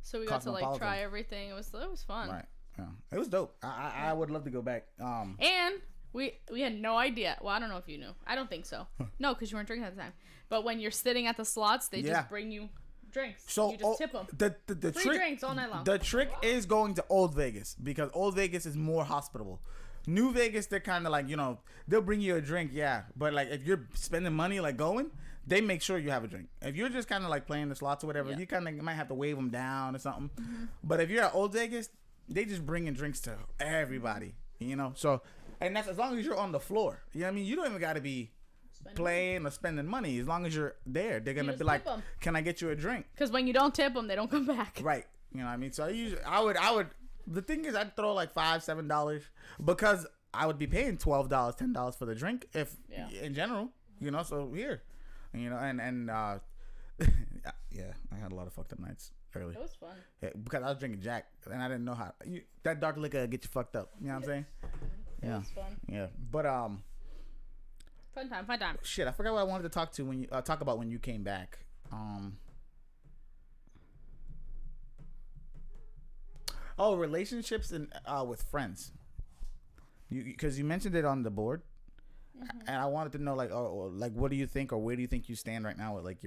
So we got to like Cosmopolitan. try everything. It was fun. right. Yeah, it was dope. I would love to go back. And we had no idea. Well, I don't know if you knew. I don't think so. No, because you weren't drinking at the time. But when you're sitting at the slots, they Yeah. just bring you drinks. So you just tip them. The Free trick, drinks all night long. The trick is going to Old Vegas because Old Vegas is more hospitable. New Vegas, they're kind of like, you know, they'll bring you a drink, yeah, but like if you're spending money like going, they make sure you have a drink. If you're just kind of like playing the slots or whatever, you kind of might have to wave them down or something. But if you're at Old Vegas, they just bringing drinks to everybody, you know. So, and that's as long as you're on the floor. You know what I mean? You don't even got to be playing or spending money. As long as you're there, they're gonna be like, "Can I get you a drink?" Because when you don't tip them, they don't come back. Right. You know what I mean? So I would. The thing is, I'd throw like $5-7 because I would be paying $12, $10 for the drink if in general, you know. So here, you know, and yeah, I had a lot of fucked up nights early. It was fun. Yeah, because I was drinking Jack and I didn't know how that dark liquor get you fucked up. You know what I'm saying? It was fun. Yeah, but Fun time. shit, I forgot what I wanted to talk about when you came back. Oh, relationships and with friends. Because you mentioned it on the board, and I wanted to know like, what do you think, or where do you think you stand right now with like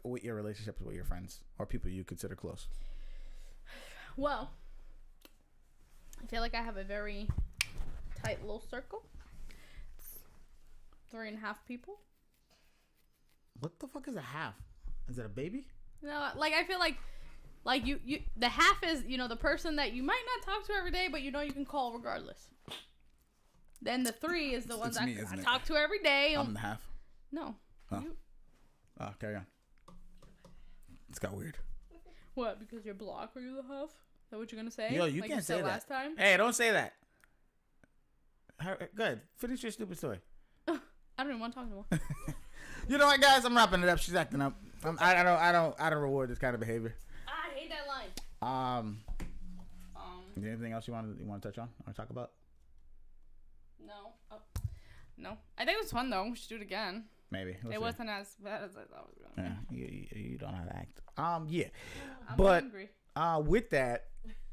with your relationships with your friends or people you consider close? Well, I feel like I have a very tight little circle. It's 3.5 people. What the fuck is a half? Is it a baby? No, like I feel like you the half is, you know, the person that you might not talk to every day, but you know you can call regardless. Then the 3 is the ones I talk to every day. I'm the half. No. Oh. Carry on. It's got weird. What? Because you're blocked? Are you the half? Is that what you're gonna say? Yo, you like can't you say said that. Last time. Hey, don't say that. Go ahead. Finish your stupid story. I don't even want to talk anymore. You know what, guys? I'm wrapping it up. She's acting up. I don't reward this kind of behavior. I hate that line. Is there anything else you want to touch on or talk about? No. No. I think it was fun though. We should do it again. Maybe. It wasn't as bad as I thought it was gonna be. Yeah, you don't know how to act. Yeah. I'm hungry. With that,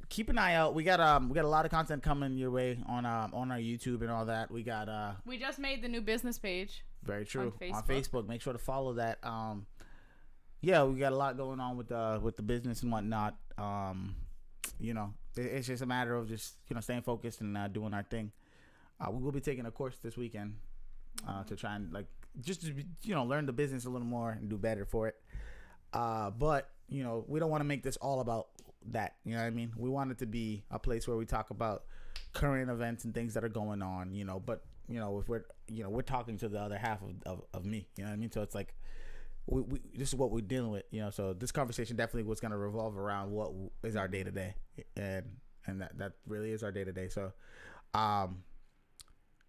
keep an eye out. We got a lot of content coming your way on our YouTube and all that. We just made the new business page. Very true. On Facebook. Make sure to follow that. Yeah, we got a lot going on with the business and whatnot. You know, it's just a matter of just, you know, staying focused and doing our thing. We will be taking a course this weekend to try and like just to, you know, learn the business a little more and do better for it. But you know, we don't want to make this all about that. You know what I mean? We want it to be a place where we talk about current events and things that are going on. You know, but you know, if we're talking to the other half of me. You know what I mean? So it's like we this is what we're dealing with. You know, so this conversation definitely was going to revolve around what is our day to day, and that really is our day to day. So,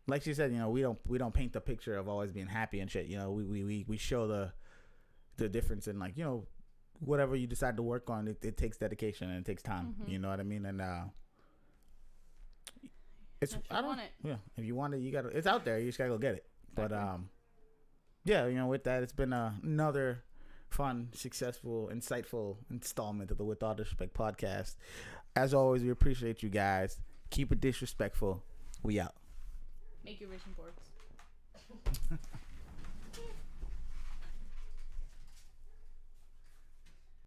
like she said, you know, we don't paint the picture of always being happy and shit. You know, we show the difference in, like, you know, whatever you decide to work on, it takes dedication and it takes time. You know what I mean? And it's if you want it, you gotta. It's out there. You just gotta go get it. But yeah, you know, with that, it's been another fun, successful, insightful installment of the With All Disrespect podcast. As always, we appreciate you guys. Keep it disrespectful. We out. Make your vision boards.